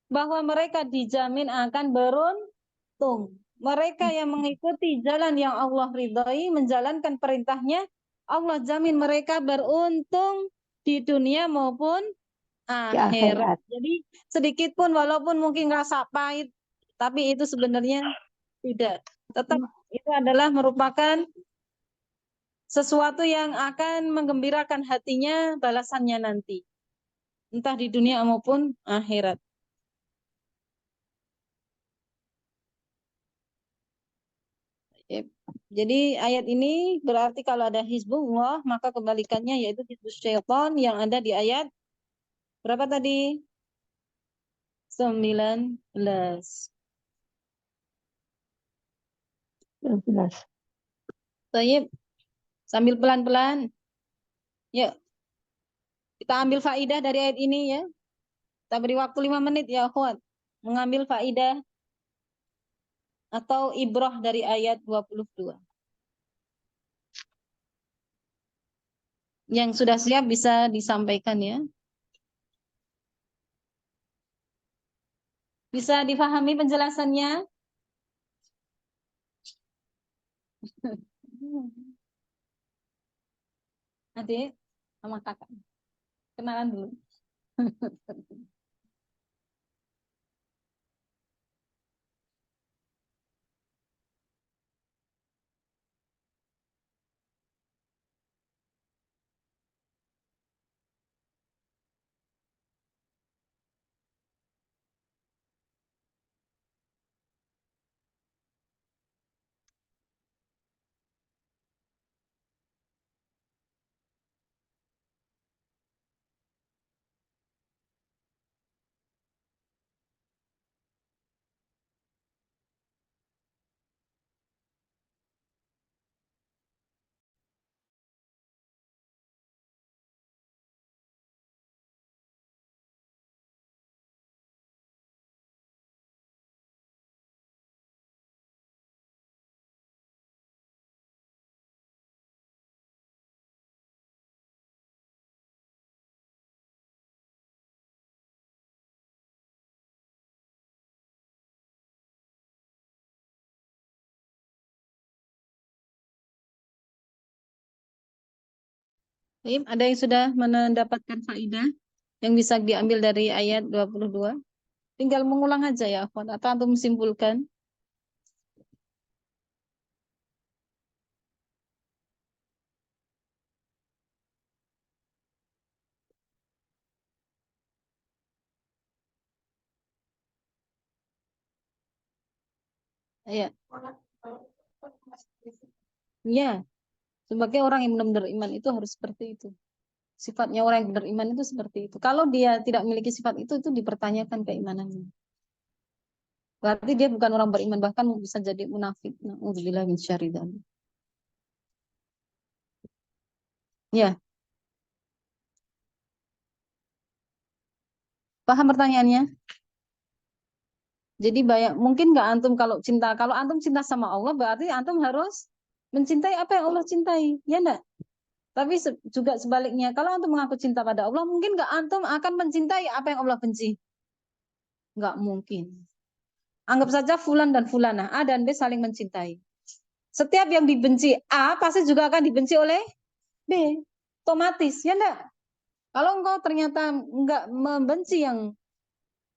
Bahwa mereka dijamin akan beruntung. Mereka yang mengikuti jalan yang Allah ridhai, menjalankan perintahnya, Allah jamin mereka beruntung di dunia maupun Di akhirat. akhirat. Jadi sedikit pun walaupun mungkin rasa pahit, tapi itu sebenarnya tidak. Tetap itu adalah merupakan sesuatu yang akan menggembirakan hatinya balasannya nanti. Entah di dunia maupun akhirat. Jadi ayat ini berarti kalau ada hizbullah maka kebalikannya yaitu hizbus syaitan yang ada di ayat berapa tadi? 19. 19. Baik, sambil pelan-pelan. Yuk, kita ambil faidah dari ayat ini ya. Kita beri waktu 5 menit ya, akhwat. Mengambil faidah atau ibrah dari ayat 22. Yang sudah siap bisa disampaikan ya. Bisa difahami penjelasannya? Adik sama kakak. Kenalan dulu. Baik, ada yang sudah mendapatkan faidah yang bisa diambil dari ayat 22? Tinggal mengulang aja ya, Akhwat, atau antum simpulkan. Ya, ya, sebagai orang yang benar-benar iman itu harus seperti itu. Sifatnya orang yang beriman itu seperti itu. Kalau dia tidak memiliki sifat itu dipertanyakan keimanannya. Berarti dia bukan orang beriman, bahkan bisa jadi munafik. Na'udzubillah min syarri dzalik. Ya, paham pertanyaannya? Jadi banyak mungkin nggak antum kalau antum cinta sama Allah berarti antum harus mencintai apa yang Allah cintai, ya enggak? Tapi juga sebaliknya, kalau antum mengaku cinta pada Allah, mungkin nggak antum akan mencintai apa yang Allah benci? Nggak mungkin. Anggap saja fulan dan fulana, A dan B saling mencintai. Setiap yang dibenci A pasti juga akan dibenci oleh B. Otomatis, ya enggak? Kalau engkau ternyata enggak membenci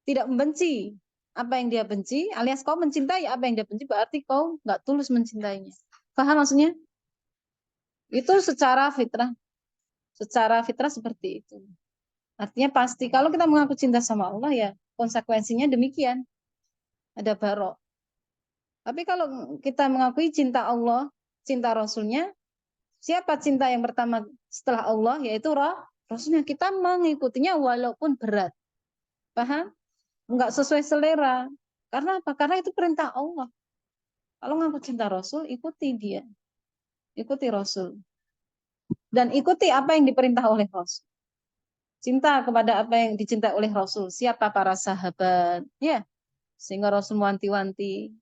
tidak membenci apa yang dia benci, alias kau mencintai apa yang dia benci, berarti kau enggak tulus mencintainya. Paham maksudnya? Itu secara fitrah seperti itu. Artinya pasti kalau kita mengaku cinta sama Allah ya konsekuensinya demikian. Ada barok. Tapi kalau kita mengakui cinta Allah, cinta Rasulnya, siapa cinta yang pertama setelah Allah? Yaitu Rasulnya. Kita mengikutinya walaupun berat. Paham? Enggak sesuai selera. Karena apa? Karena itu perintah Allah. Kalau ngaku cinta Rasul, ikuti dia. Ikuti Rasul. Dan ikuti apa yang diperintah oleh Rasul. Cinta kepada apa yang dicintai oleh Rasul. Siapa para sahabat? Ya. Sehingga Rasul wanti-wanti.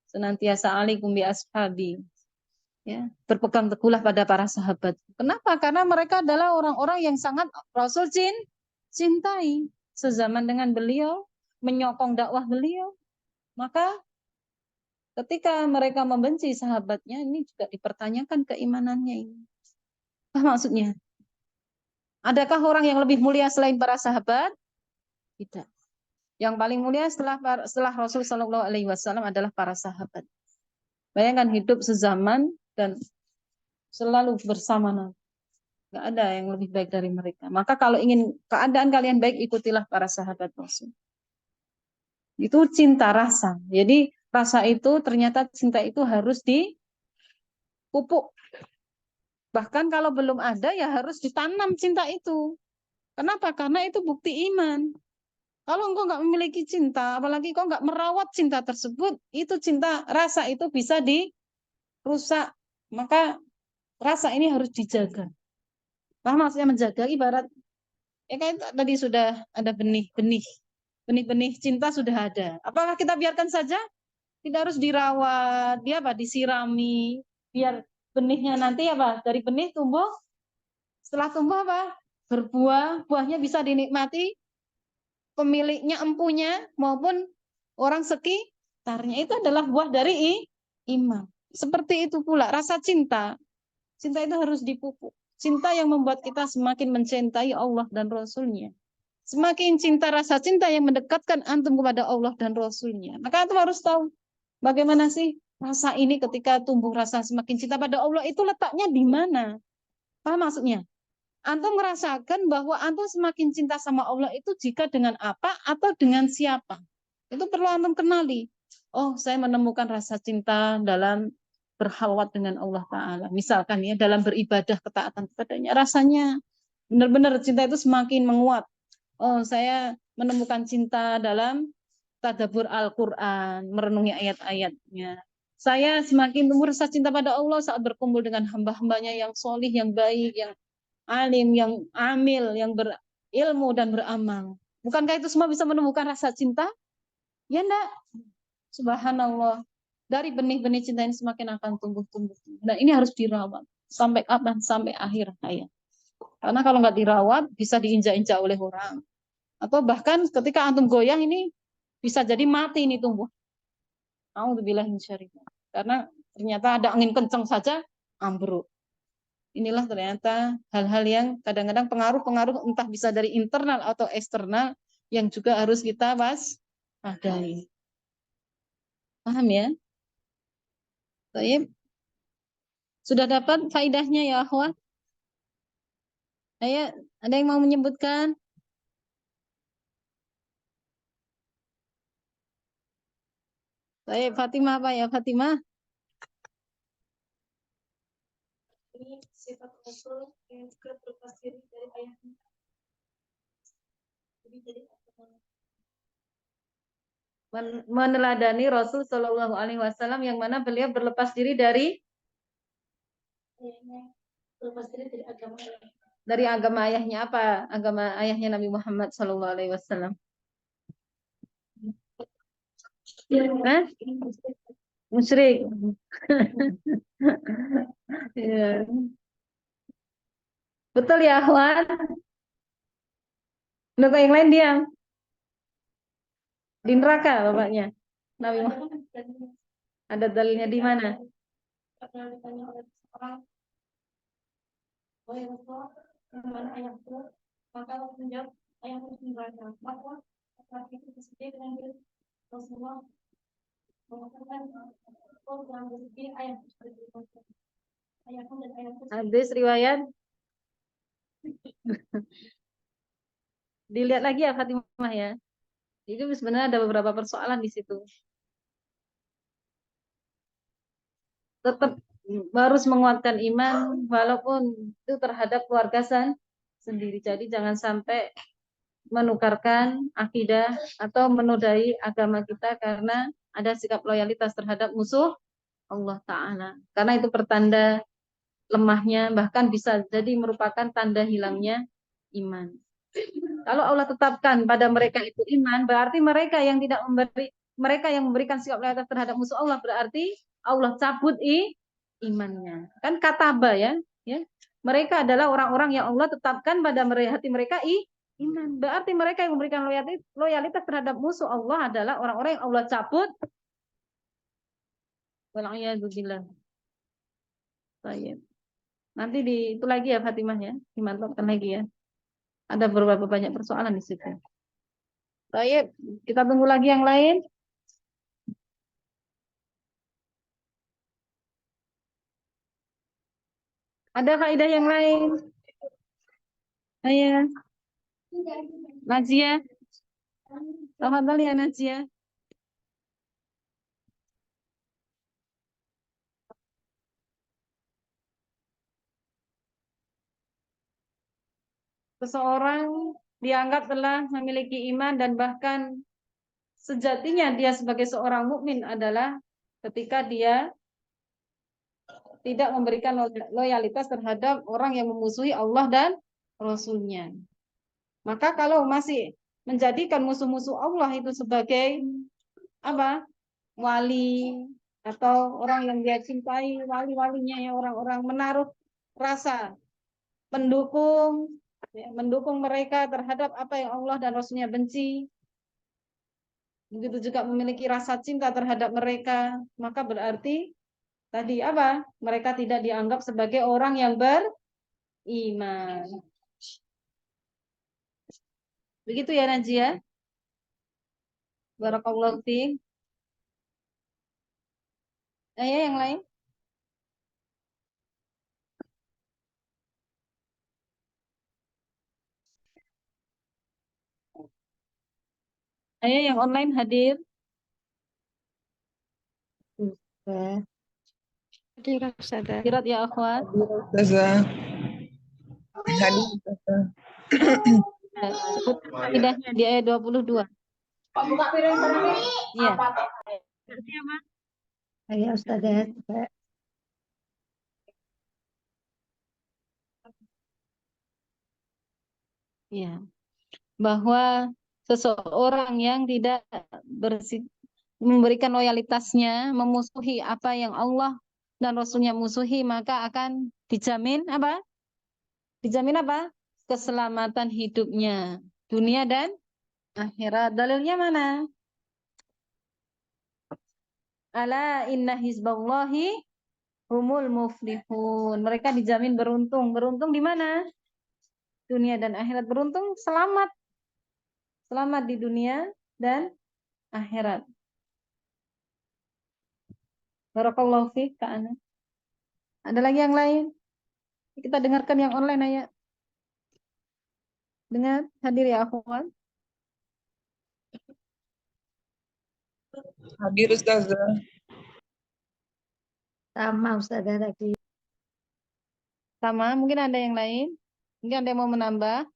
Senantiasa alaikum bi ashabi. Ya, berpegang teguhlah pada para sahabat. Kenapa? Karena mereka adalah orang-orang yang sangat Rasul cintai. Sezaman dengan beliau, menyokong dakwah beliau. Maka ketika mereka membenci sahabatnya, ini juga dipertanyakan keimanannya ini. Apa maksudnya? Adakah orang yang lebih mulia selain para sahabat? Tidak. Yang paling mulia setelah Rasul Shallallahu Alaihi Wasallam adalah para sahabat. Bayangkan hidup sezaman dan selalu bersama Nabi. Gak ada yang lebih baik dari mereka. Maka kalau ingin keadaan kalian baik, ikutilah para sahabat Rasul. Itu cinta rasa. Jadi rasa itu ternyata cinta itu harus dipupuk. Bahkan kalau belum ada ya harus ditanam cinta itu. Kenapa? Karena itu bukti iman. Kalau engkau nggak memiliki cinta, apalagi kau nggak merawat cinta tersebut, itu cinta rasa itu bisa dirusak. Maka rasa ini harus dijaga. Paham maksudnya menjaga? Ibarat ya kan tadi sudah ada benih-benih cinta sudah ada. Apakah kita biarkan saja? Tidak, harus dirawat, dia apa? Disirami, biar benihnya nanti apa? Dari benih tumbuh, setelah tumbuh apa? Berbuah, buahnya bisa dinikmati pemiliknya, empunya maupun orang sekitarnya. Itu adalah buah dari iman. Seperti itu pula rasa cinta. Cinta itu harus dipupuk. Cinta yang membuat kita semakin mencintai Allah dan Rasul-Nya. Semakin cinta, rasa cinta yang mendekatkan antum kepada Allah dan Rasul-Nya. Maka antum harus tahu bagaimana sih rasa ini ketika tumbuh rasa semakin cinta pada Allah itu letaknya di mana? Paham maksudnya? Antum merasakan bahwa antum semakin cinta sama Allah itu jika dengan apa atau dengan siapa. Itu perlu antum kenali. Oh, saya menemukan rasa cinta dalam berhalwat dengan Allah Ta'ala. Misalkan ya, dalam beribadah ketaatan kepadanya. Rasanya benar-benar cinta itu semakin menguat. Oh, saya menemukan cinta dalam tadabbur Al-Quran, merenungi ayat-ayatnya. Saya semakin tumbuh rasa cinta pada Allah saat berkumpul dengan hamba-hambanya yang solih, yang baik, yang alim, yang amil, yang berilmu dan beramal. Bukankah itu semua bisa menumbuhkan rasa cinta? Ya enggak? Subhanallah. Dari benih-benih cinta ini semakin akan tumbuh-tumbuh. Dan ini harus dirawat. Sampai kapan? Sampai akhir hayat. Karena kalau nggak dirawat, bisa diinjak-injak oleh orang. Atau bahkan ketika antum goyang ini, bisa jadi mati ini tumbuh. A'udzubillah min syarri. Karena ternyata ada angin kencang saja, ambruk. inilah ternyata hal-hal yang kadang-kadang pengaruh-pengaruh entah bisa dari internal atau eksternal yang juga harus kita waspadai. Paham ya? Baik. Sudah dapat faidahnya ya akhwat? Ayo, ada yang mau menyebutkan? Baik, Fatimah apa ya Fatimah? Ini sifat Rasul yang juga berlepas diri dari ayahnya. Jadi Meneladani Rasul Shallallahu Alaihi Wasallam yang mana beliau berlepas diri dari ayahnya berlepas diri dari agama ayahnya. dari agama ayahnya. Apa agama ayahnya Nabi Muhammad Shallallahu Alaihi Wasallam? Hah? Musyrik. Ya. Betul ya, Ahwan? Untuk yang lain diam. Di neraka bapaknya. Nabi Muhammad. Ada dalilnya di mana? Pernah ditanya oleh seorang, "Wahai Rasul, di mana ayahku?" Maka Rasul menjawab, "Ayahku di neraka." Maka laki itu bersedih dengan diri Rasulullah mengatakan, "Oh, jangan bersedih, ayahku sudah di neraka. Ayahku dan ayahku." Hadis riwayat. Dilihat lagi ya Fatimah ya. Itu sebenarnya ada beberapa persoalan di situ. Tetap harus menguatkan iman walaupun itu terhadap keluarga sendiri. Jadi jangan sampai menukarkan akidah atau menodai agama kita karena ada sikap loyalitas terhadap musuh Allah Ta'ala. Karena itu pertanda lemahnya, bahkan bisa jadi merupakan tanda hilangnya iman. Kalau Allah tetapkan pada mereka itu iman, berarti mereka yang memberikan sikap loyalitas terhadap musuh Allah, berarti Allah cabut imannya. Kan kataba ya. Mereka adalah orang-orang yang Allah tetapkan pada hati mereka iman. Berarti mereka yang memberikan loyalitas terhadap musuh Allah adalah orang-orang yang Allah cabut. Wal'iyadzubillah. Baik. Nanti itu lagi ya Fatimah ya, dimantapkan lagi ya. Ada beberapa banyak persoalan di situ. Baik, kita tunggu lagi yang lain. Ada kaidah yang lain? Ayo. Najia. Tafadhal ya Najia. Seseorang dianggap telah memiliki iman dan bahkan sejatinya dia sebagai seorang mukmin adalah ketika dia tidak memberikan loyalitas terhadap orang yang memusuhi Allah dan Rasul-Nya. Maka kalau masih menjadikan musuh-musuh Allah itu sebagai apa? Wali atau orang yang dia cintai, wali-walinya ya orang-orang menaruh rasa mendukung mereka terhadap apa yang Allah dan Rasulnya benci. Begitu juga memiliki rasa cinta terhadap mereka, maka berarti tadi apa? Mereka tidak dianggap sebagai orang yang beriman. Begitu ya Najia? Barakallahu fiik. Ayo yang lain. Ayo yang online hadir. Kirat ya akhwat. Ustazah. Hadir, Ustazah. Sebut akidahnya di ayat 22. Buka piring sana. Iya. Siapa? Saya Ustazah. Ya, bahwa seseorang yang tidak memberikan loyalitasnya, memusuhi apa yang Allah dan Rasulnya musuhi, maka akan dijamin apa? Dijamin apa? Keselamatan hidupnya, dunia dan akhirat. Dalilnya mana? Ala inna hizballahi humul muflihun. Mereka dijamin beruntung. Beruntung di mana? Dunia dan akhirat. Beruntung selamat. Selamat di dunia dan akhirat. Barakallahu fiik, Kak Ana. Ada lagi yang lain? Kita dengarkan yang online aja. Dengar, hadir ya akhwat. Hadir Ustazah. Sama Ustazah tadi. Sama, mungkin ada yang lain. Mungkin ada yang mau menambah.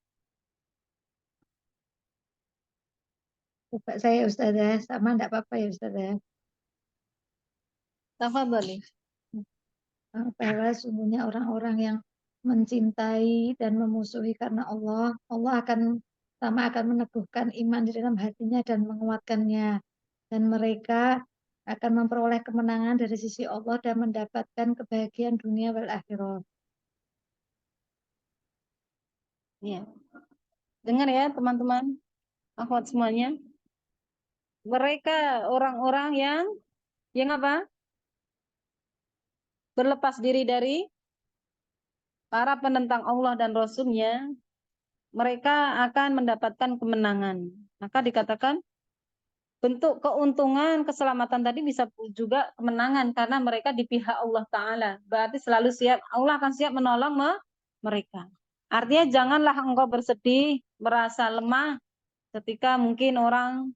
Coba saya Ustazah, sama enggak apa-apa ya Ustazah. Tafadhali. Bahwa sungguhnya orang-orang yang mencintai dan memusuhi karena Allah, Allah akan meneguhkan iman di dalam hatinya dan menguatkannya. Dan mereka akan memperoleh kemenangan dari sisi Allah dan mendapatkan kebahagiaan dunia wal akhirah. Ya. Dengar ya teman-teman, akhwat semuanya. Mereka orang-orang yang apa? Berlepas diri dari para penentang Allah dan Rasul-Nya, mereka akan mendapatkan kemenangan. Maka dikatakan bentuk keuntungan, keselamatan tadi bisa juga kemenangan karena mereka di pihak Allah Ta'ala. Berarti selalu siap, Allah akan siap menolong mereka. Artinya janganlah engkau bersedih, merasa lemah ketika mungkin orang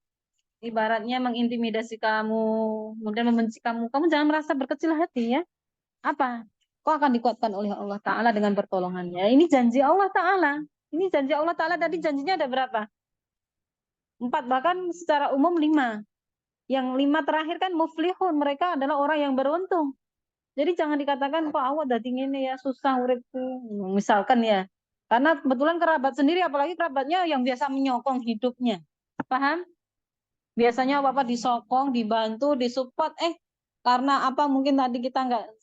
ibaratnya mengintimidasi kamu, kemudian membenci kamu. Kamu jangan merasa berkecil hati ya. Apa? Kau akan dikuatkan oleh Allah Ta'ala dengan pertolongannya. Ini janji Allah Ta'ala. Ini janji Allah Ta'ala, tadi janjinya ada berapa? 4, bahkan secara umum 5. Yang 5 terakhir kan muflihun, mereka adalah orang yang beruntung. Jadi jangan dikatakan kok awak dating ini ya susah uripku, misalkan ya. Karena kebetulan kerabat sendiri, apalagi kerabatnya yang biasa menyokong hidupnya. Paham? Biasanya apa disokong, dibantu, disupport. Karena apa mungkin tadi kita nggak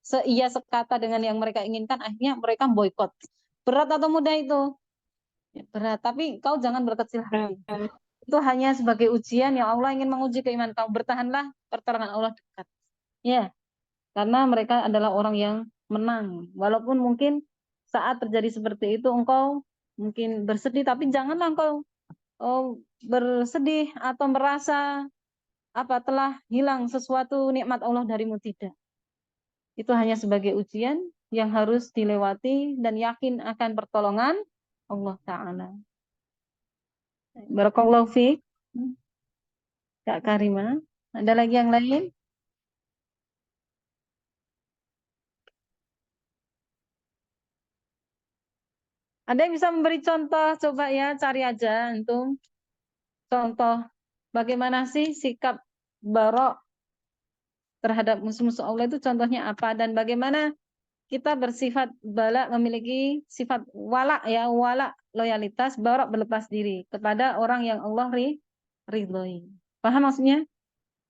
seia sekata dengan yang mereka inginkan, akhirnya mereka boykot. Berat atau mudah itu? Ya, berat. Tapi kau jangan berkecil hati. Itu hanya sebagai ujian yang Allah ingin menguji keimanan kamu. Bertahanlah, pertolongan Allah dekat. Ya, karena mereka adalah orang yang menang. Walaupun mungkin saat terjadi seperti itu engkau mungkin bersedih, tapi janganlah engkau bersedih atau merasa telah hilang sesuatu nikmat Allah darimu, tidak. Itu hanya sebagai ujian yang harus dilewati dan yakin akan pertolongan Allah Ta'ala. Barakallahu fiik. Kak Karima, ada lagi yang lain? Ada yang bisa memberi contoh? Coba ya, cari aja antum. Contoh, bagaimana sih sikap Barok terhadap musuh-musuh Allah itu contohnya apa? Dan bagaimana kita bersifat bala, memiliki sifat wala ya, wala loyalitas, Barok berlepas diri kepada orang yang Allah ridhoi. Paham maksudnya?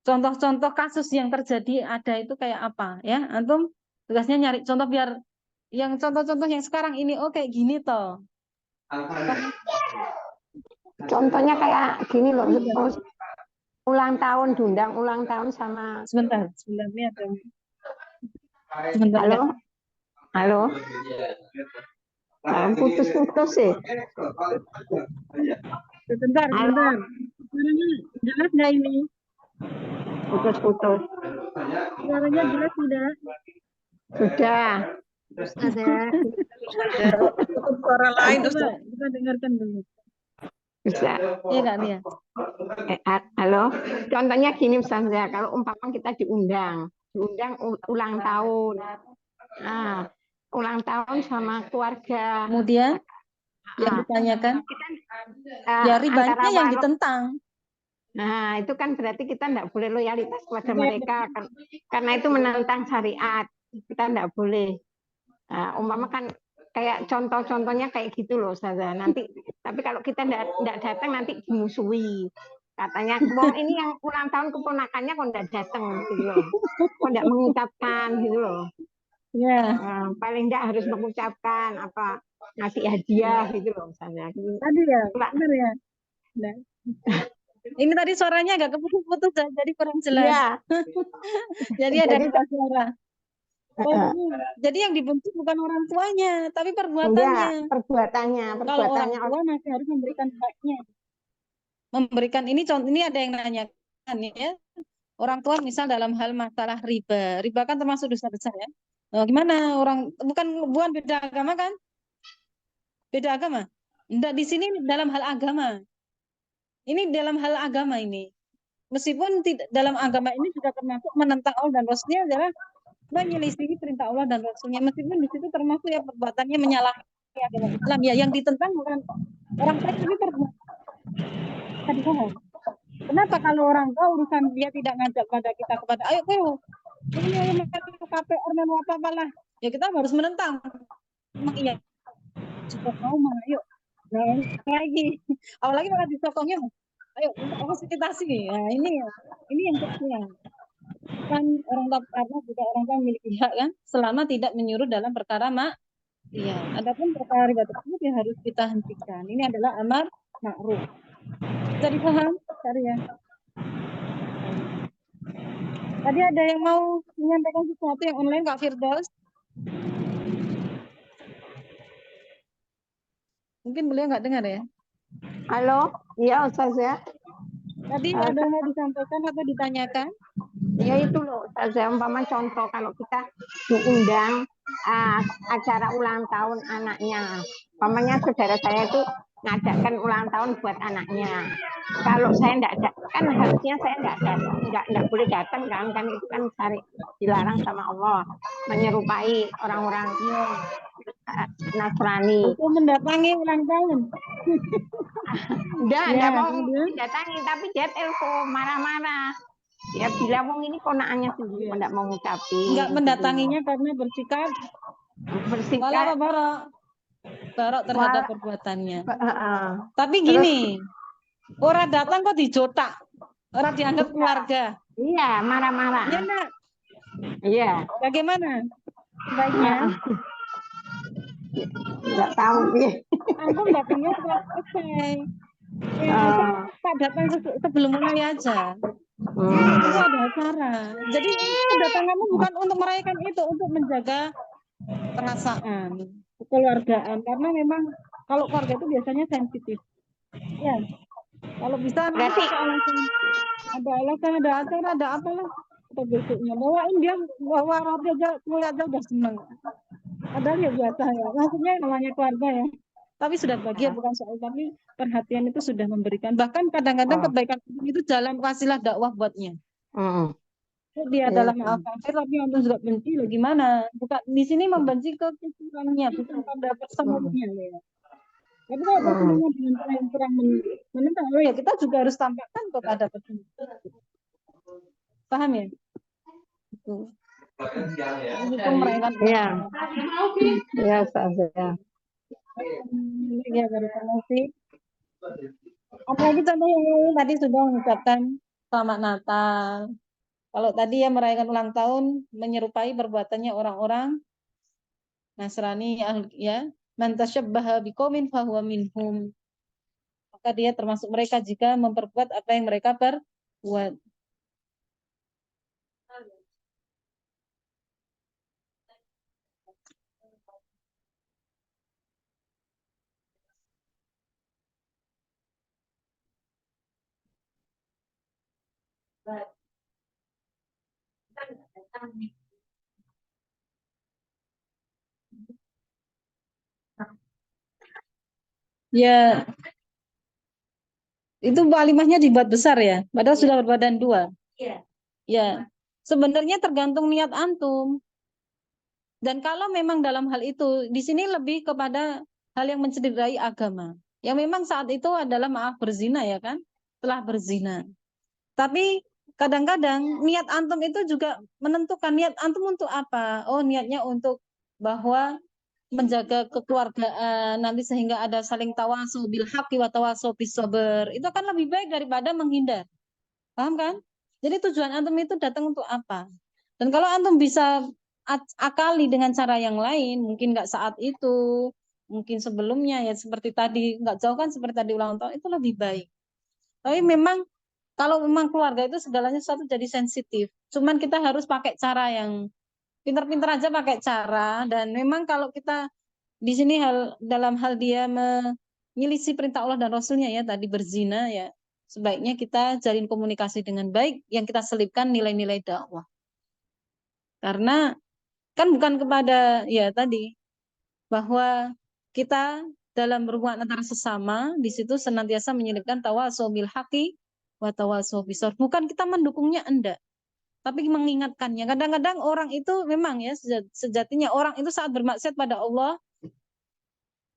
Contoh-contoh kasus yang terjadi ada itu kayak apa ya? Antum tugasnya nyari contoh biar yang contoh-contoh yang sekarang ini kayak gini toh. Contohnya kayak gini loh, ulang tahun, diundang ulang tahun sama. Sebentar ini ada. Sebentar, halo, putus-putus sih. Sebentar. Suaranya jelas nggak ini? Putus-putus. Suaranya jelas tidak? Sudah. Suara lain Coba kita dengarkan dulu. Bisa. Iya Kak Nia. Halo, contohnya gini Ustazah, kalau umpama kita diundang ulang tahun. Nah, ulang tahun sama keluarga. Kemudian yang ditanyakan, ya ribanya yang ditentang. Nah, itu kan berarti kita tidak boleh loyalitas kepada mereka karena itu menentang syariat. Kita tidak boleh. Nah, umpama kan kayak contoh-contohnya kayak gitu loh, Ustazah. Nanti, tapi kalau kita tidak datang nanti dimusuhi. Katanya, wong ini yang ulang tahun keponakannya kok tidak datang gitu loh. Kok tidak mengucapkan gitu loh. Ya. Paling tidak harus mengucapkan ngasih hadiah gitu loh, Ustazah. Tadi ya, benar ya. Nah. Ini tadi suaranya agak keputus-putus jadi kurang jelas. Iya. Jadi ada dua suara. Oh, jadi yang dibenci bukan orang tuanya, tapi Enggak, perbuatannya. perbuatannya Kalau orang perbuatannya tua masih harus memberikan haknya. Memberikan ini contoh, ini ada yang nanyakan ya. Orang tua misal dalam hal masalah riba. Riba kan termasuk dosa besar ya. Gimana orang bukan beda agama kan? Beda agama. Enggak, di sini dalam hal agama. Ini dalam hal agama ini. Meskipun dalam agama ini juga termasuk menentang Allah dan Rasulnya adalah menyelisihi perintah Allah dan Rasulnya. Meskipun di situ termasuk ya perbuatannya menyalahi agama Islam. Ya yang ditentang bukan orang tua tapi perbuatan. Kenapa kalau orang tua urusan dia tidak ngajak pada kita kepada ayo ini KPR dan apa-apalah. Ya kita harus menentang. Memang iya. Cukup mau mah, ayo. Nah, lagi. Apalagi malah disokongnya. Ayo, fasilitasi. Nah, ini yang kecil. Kan orang tua karena juga orang tua memiliki hak kan, selama tidak menyuruh dalam perkara iya. Adapun perkara riba tersebut yang harus kita hentikan. Ini adalah amar ma'ruf. Bisa dipaham, ya? Tadi ada yang mau menyampaikan sesuatu yang online, Kak Firdaus? Mungkin beliau nggak dengar ya? Halo, iya Ustazah. Tadi ada yang mau disampaikan atau ditanyakan? Ya itu loh, Ustazah, umpama contoh kalau kita diundang acara ulang tahun anaknya. Umpamanya saudara saya itu ngadakan ulang tahun buat anaknya. Kalau saya enggak ada, kan harusnya saya enggak boleh datang kan itu kan dilarang sama Allah, menyerupai orang-orang Nasrani. Itu mendatangi ulang tahun. Enggak mau didatangi, tapi dia telepon marah-marah. Dia bilang wong ini ponakannya sendiri enggak mau ngucapin. Enggak mendatanginya karena bersikap barok terhadap perbuatannya. Tapi gini, orang datang kok dijotak, orang dianggap keluarga. Iya, marah-marah. Iya enggak? Iya. Bagaimana baiknya? Enggak tahu ya. Aku datangnya setelah selesai. Pak datang sebelum mulai aja. Itu ada acara. Jadi kedatanganmu bukan untuk merayakan itu, untuk menjaga perasaan kekeluargaan. Karena memang kalau keluarga itu biasanya sensitif. Ya, kalau bisa Berarti ada alasan, ada acara, ada apalah. Atau besoknya bawain dia bawa roti aja, kue aja udah seneng. Padahal ya biasa ya. Maksudnya namanya keluarga ya. Tapi sudah bahagia bukan soal, tapi perhatian itu sudah memberikan. Bahkan kadang-kadang kebaikan itu jalan wasilah dakwah buatnya. Dia adalah maaf kafir, tapi untuk juga benci, gimana? Bukan di sini membenci kekurangannya, bukan pada personalnya. Ya. Tapi kalau personalnya dengan yang kurang menentang, ya kita juga harus tampakkan kepada personal. Paham ya? Itu. Itu merayakan. Iya. Iya, saya. Ya, dari apalagi contoh yang tadi sudah mengucapkan selamat Natal. Kalau tadi ya merayakan ulang tahun menyerupai perbuatannya orang-orang Nasrani ya, man tasyabbaha biqaumin fahuwa minhum. Maka dia termasuk mereka jika memperbuat apa yang mereka perbuat. Ya, itu walimahnya dibuat besar ya, padahal sudah berbadan dua. Ya, sebenarnya tergantung niat antum. Dan kalau memang dalam hal itu, di sini lebih kepada hal yang mencederai agama. Yang memang saat itu adalah maaf berzina ya kan, telah berzina. Tapi kadang-kadang niat antum itu juga menentukan niat antum untuk apa. Oh, niatnya untuk bahwa menjaga kekeluargaan nanti sehingga ada saling tawasul bil haqqi wa tawasul bis sabr. Itu akan lebih baik daripada menghindar. Paham kan? Jadi tujuan antum itu datang untuk apa? Dan kalau antum bisa akali dengan cara yang lain, mungkin nggak saat itu, mungkin sebelumnya ya seperti tadi, nggak jauh kan seperti tadi ulang tahun, itu lebih baik. Tapi memang kalau memang keluarga itu segalanya satu jadi sensitif. Cuman kita harus pakai cara yang pintar-pintar aja pakai cara, dan memang kalau kita di sini dalam hal dia menyelisih perintah Allah dan Rasulnya ya, tadi berzina ya, sebaiknya kita jalin komunikasi dengan baik yang kita selipkan nilai-nilai dakwah. Karena kan bukan kepada ya tadi bahwa kita dalam berhubungan antara sesama di situ senantiasa menyelipkan tawasau bil haqi wa tawasau bisabr. Bukan kita mendukungnya, enggak, tapi mengingatkannya. Kadang-kadang orang itu memang ya sejatinya orang itu saat bermaksiat pada Allah,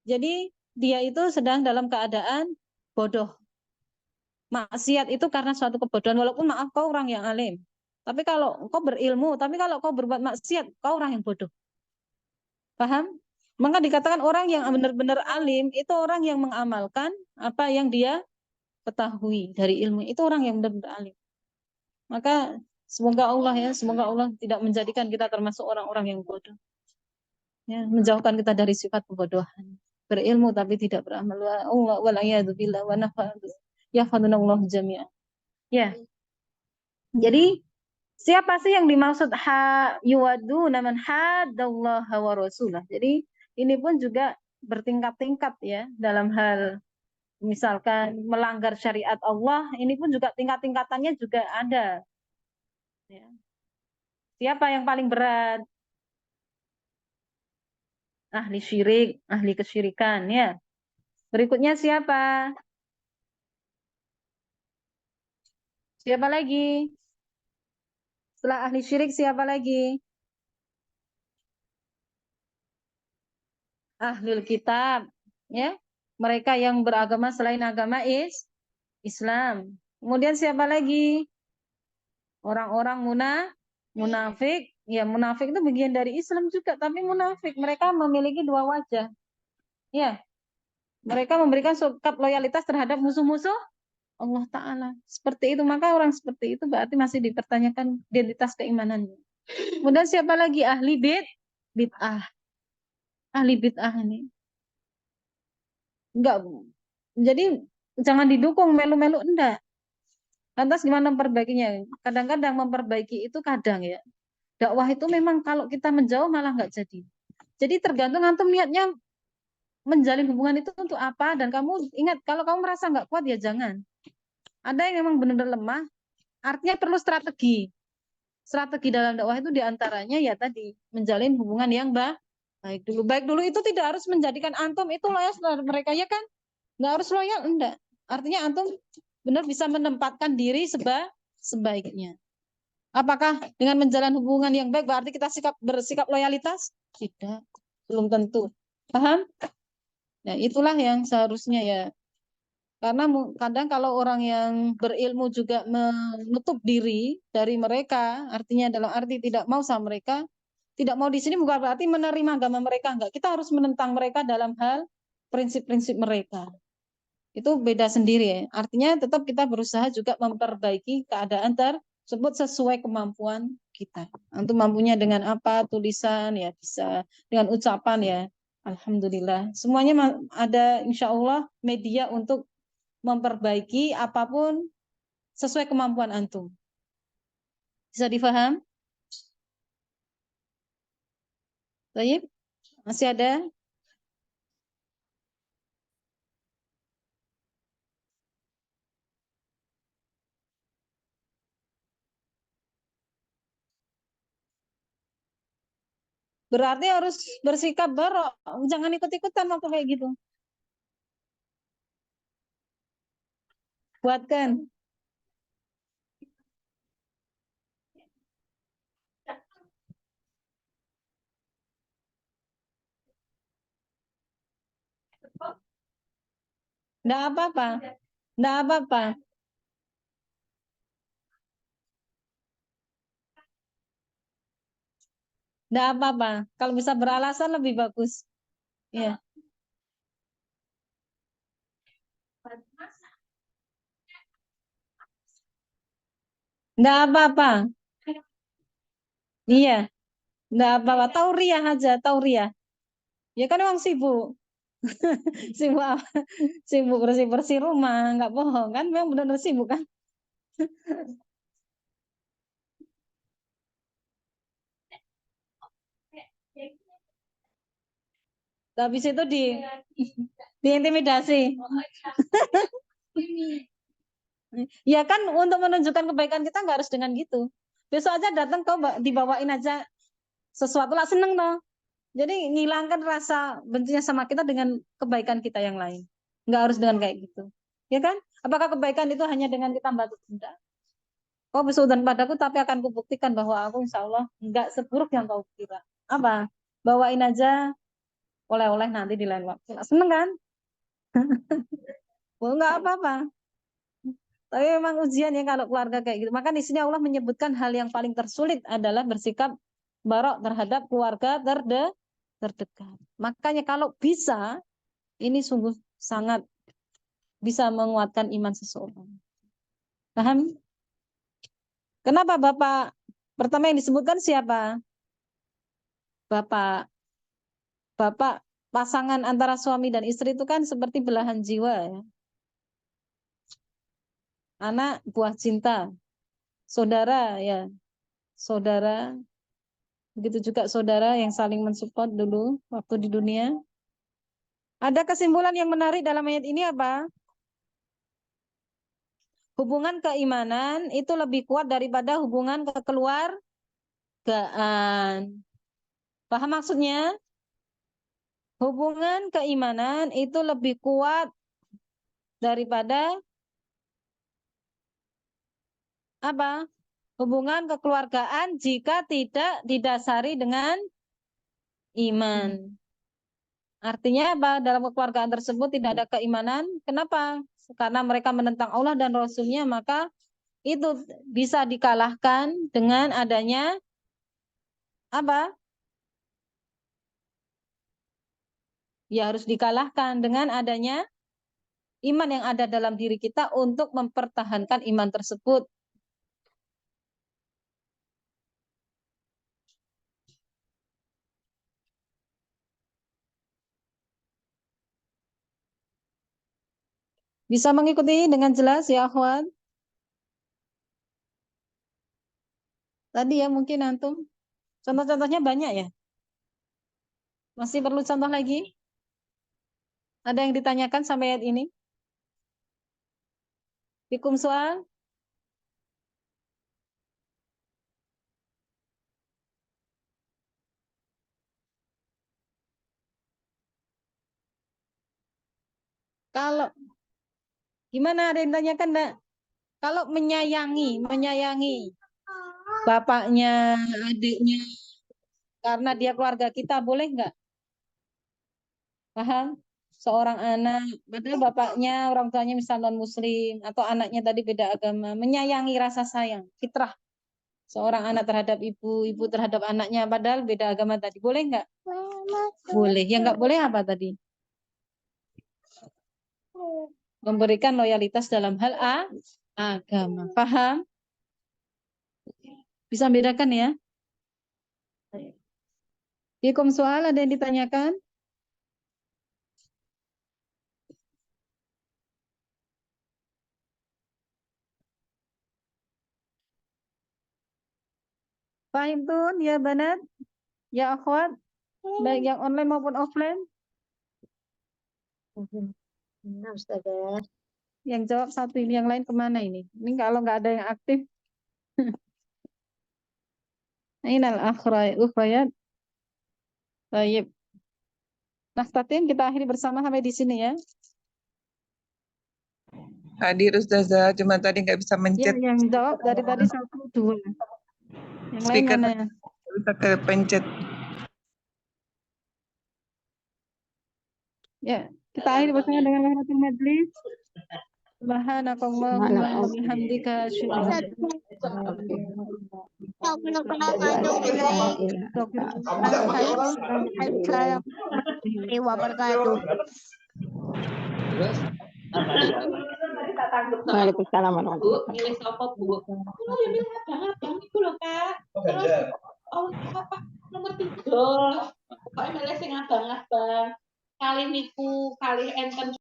jadi dia itu sedang dalam keadaan bodoh. Maksiat itu karena suatu kebodohan, walaupun maaf kau orang yang alim. Tapi kalau kau berilmu, tapi kalau kau berbuat maksiat, kau orang yang bodoh. Paham? Maka dikatakan orang yang benar-benar alim itu orang yang mengamalkan apa yang dia ketahui dari ilmu. Itu orang yang benar-benar alim. Maka semoga Allah tidak menjadikan kita termasuk orang-orang yang bodoh. Ya, menjauhkan kita dari sifat kebodohan. Berilmu tapi tidak beramal. Allah walayadu billah wa nafa'adu. Ya fadunallah jami'ah. Ya. Jadi siapa sih yang dimaksud yuwadu naman hadallah wa rasulah. Jadi ini pun juga bertingkat-tingkat ya dalam hal misalkan melanggar syariat Allah, ini pun juga tingkat-tingkatannya juga ada. Ya. Siapa yang paling berat? Ahli syirik, ahli kesyirikan ya. Berikutnya siapa? Siapa lagi? Setelah ahli syirik siapa lagi? Ahlul kitab, ya. Mereka yang beragama selain agama Islam. Kemudian siapa lagi? Orang-orang munafik. Ya, munafik itu bagian dari Islam juga, tapi munafik mereka memiliki dua wajah. Ya. Mereka memberikan sikap loyalitas terhadap musuh-musuh Allah Ta'ala. Seperti itu, maka orang seperti itu berarti masih dipertanyakan identitas keimanannya. Kemudian siapa lagi? Ahli bid'ah. Ahli bid'ah ini. Enggak. Jadi jangan didukung melu-melu, enggak. Lantas gimana memperbaikinya? Kadang-kadang memperbaiki itu kadang ya. Dakwah itu memang kalau kita menjauh malah enggak jadi. Jadi tergantung antum niatnya menjalin hubungan itu untuk apa, dan kamu ingat kalau kamu merasa enggak kuat ya jangan. Ada yang memang benar-benar lemah, artinya perlu strategi. Strategi dalam dakwah itu diantaranya ya tadi menjalin hubungan yang baik dulu. Baik dulu itu tidak harus menjadikan antum itu loyal terhadap mereka ya kan? Nggak harus loyal, enggak. Artinya antum benar bisa menempatkan diri sebaiknya. Apakah dengan menjalin hubungan yang baik berarti kita bersikap loyalitas? Tidak, belum tentu. Paham? Nah, itulah yang seharusnya ya. Karena kadang kalau orang yang berilmu juga menutup diri dari mereka, artinya dalam arti tidak mau sama mereka, tidak mau di sini bukan berarti menerima agama mereka, enggak. Kita harus menentang mereka dalam hal prinsip-prinsip mereka. Itu beda sendiri ya. Artinya tetap kita berusaha juga memperbaiki keadaan tersebut sesuai kemampuan kita. Antum mampunya dengan apa? Tulisan ya bisa, dengan ucapan ya. Alhamdulillah. Semuanya ada insya Allah media untuk memperbaiki apapun sesuai kemampuan antum. Bisa difaham? Baik, masih ada? Berarti harus bersikap barok, jangan ikut-ikutan waktu kayak gitu. Buatkan. Nggak apa-apa. Nggak apa-apa. Nggak apa-apa. Kalau bisa beralasan lebih bagus. Ya. Nggak apa-apa. Iya. Nggak apa-apa. Tauriah aja, tauriah. Ya kan emang sibuk. Sibuk apa? Sibuk bersih-bersih rumah. Nggak bohong kan? Memang benar-benar sibuk kan? Habis itu diintimidasi. Ya kan untuk menunjukkan kebaikan kita nggak harus dengan gitu. Besok aja datang kau dibawain aja sesuatu lah seneng toh. Jadi ngilangkan rasa bencinya sama kita dengan kebaikan kita yang lain. Nggak harus dengan kayak gitu. Ya kan? Apakah kebaikan itu hanya dengan kita bantu? Enggak. Kau bersuudzon padaku tapi akan kubuktikan bahwa aku insya Allah nggak seburuk yang kau kira. Apa? Bawain aja oleh-oleh nanti di lain waktu. Seneng kan? Oh, nggak apa-apa. Tapi memang ujian ya kalau keluarga kayak gitu. Maka di sini Allah menyebutkan hal yang paling tersulit adalah bersikap barok terhadap keluarga terdekat. Makanya kalau bisa, ini sungguh sangat bisa menguatkan iman seseorang. Paham? Kenapa Bapak? Pertama yang disebutkan siapa? Bapak. Bapak pasangan antara suami dan istri itu kan seperti belahan jiwa ya. Anak buah cinta. Saudara ya. Saudara. Begitu juga saudara yang saling mensupport dulu waktu di dunia. Ada kesimpulan yang menarik dalam ayat ini apa? Hubungan keimanan itu lebih kuat daripada hubungan kekeluargaan. Paham maksudnya? Hubungan keimanan itu lebih kuat daripada apa? Hubungan kekeluargaan jika tidak didasari dengan iman. Artinya apa? Dalam kekeluargaan tersebut tidak ada keimanan. Kenapa? Karena mereka menentang Allah dan Rasul-Nya, maka itu bisa dikalahkan dengan adanya apa? Ya harus dikalahkan dengan adanya iman yang ada dalam diri kita untuk mempertahankan iman tersebut. Bisa mengikuti dengan jelas ya akhwat? Tadi ya mungkin antum. Contoh-contohnya banyak ya. Masih perlu contoh lagi? Ada yang ditanyakan sampai ayat ini? Fikum soal? Kalau gimana, ada yang ditanyakan enggak? Kalau menyayangi bapaknya, adiknya, karena dia keluarga kita, boleh enggak? Paham? Seorang anak, padahal bapaknya, orang tuanya misalnya non-muslim, atau anaknya tadi beda agama, menyayangi rasa sayang, fitrah. Seorang anak terhadap ibu, ibu terhadap anaknya, padahal beda agama tadi. Boleh enggak? Boleh. Yang enggak boleh apa tadi? Memberikan loyalitas dalam hal agama. Paham? Bisa bedakan ya? Fikum soal, ada yang ditanyakan? Paham tuh ya banat? Ya akhwat? Baik yang online maupun offline? Yang jawab satu ini, yang lain kemana ini? Ini kalau nggak ada yang aktif. Ainal akhrayat. Baik. Nastatin, kita akhiri bersama sampai di sini ya. Hadir Ustazah, cuma tadi nggak bisa Ya, mencet yang jawab dari tadi 1, 2. Yang lain speaker, mana? nggak bisa ke pencet. Ya, kita akhiri bersama dengan rahmatul majlis. Subhanakallahumma wa bihamdika asyhadu an la Wabarakatuh. Waalaikumsalam warahmatullahi Milih sopot Bu. Oh, ya milih abang-abang itu loh, Kak. Terus oh apa nomor 3. Pokoknya milih sing abang-abang. Kali niku, kali enten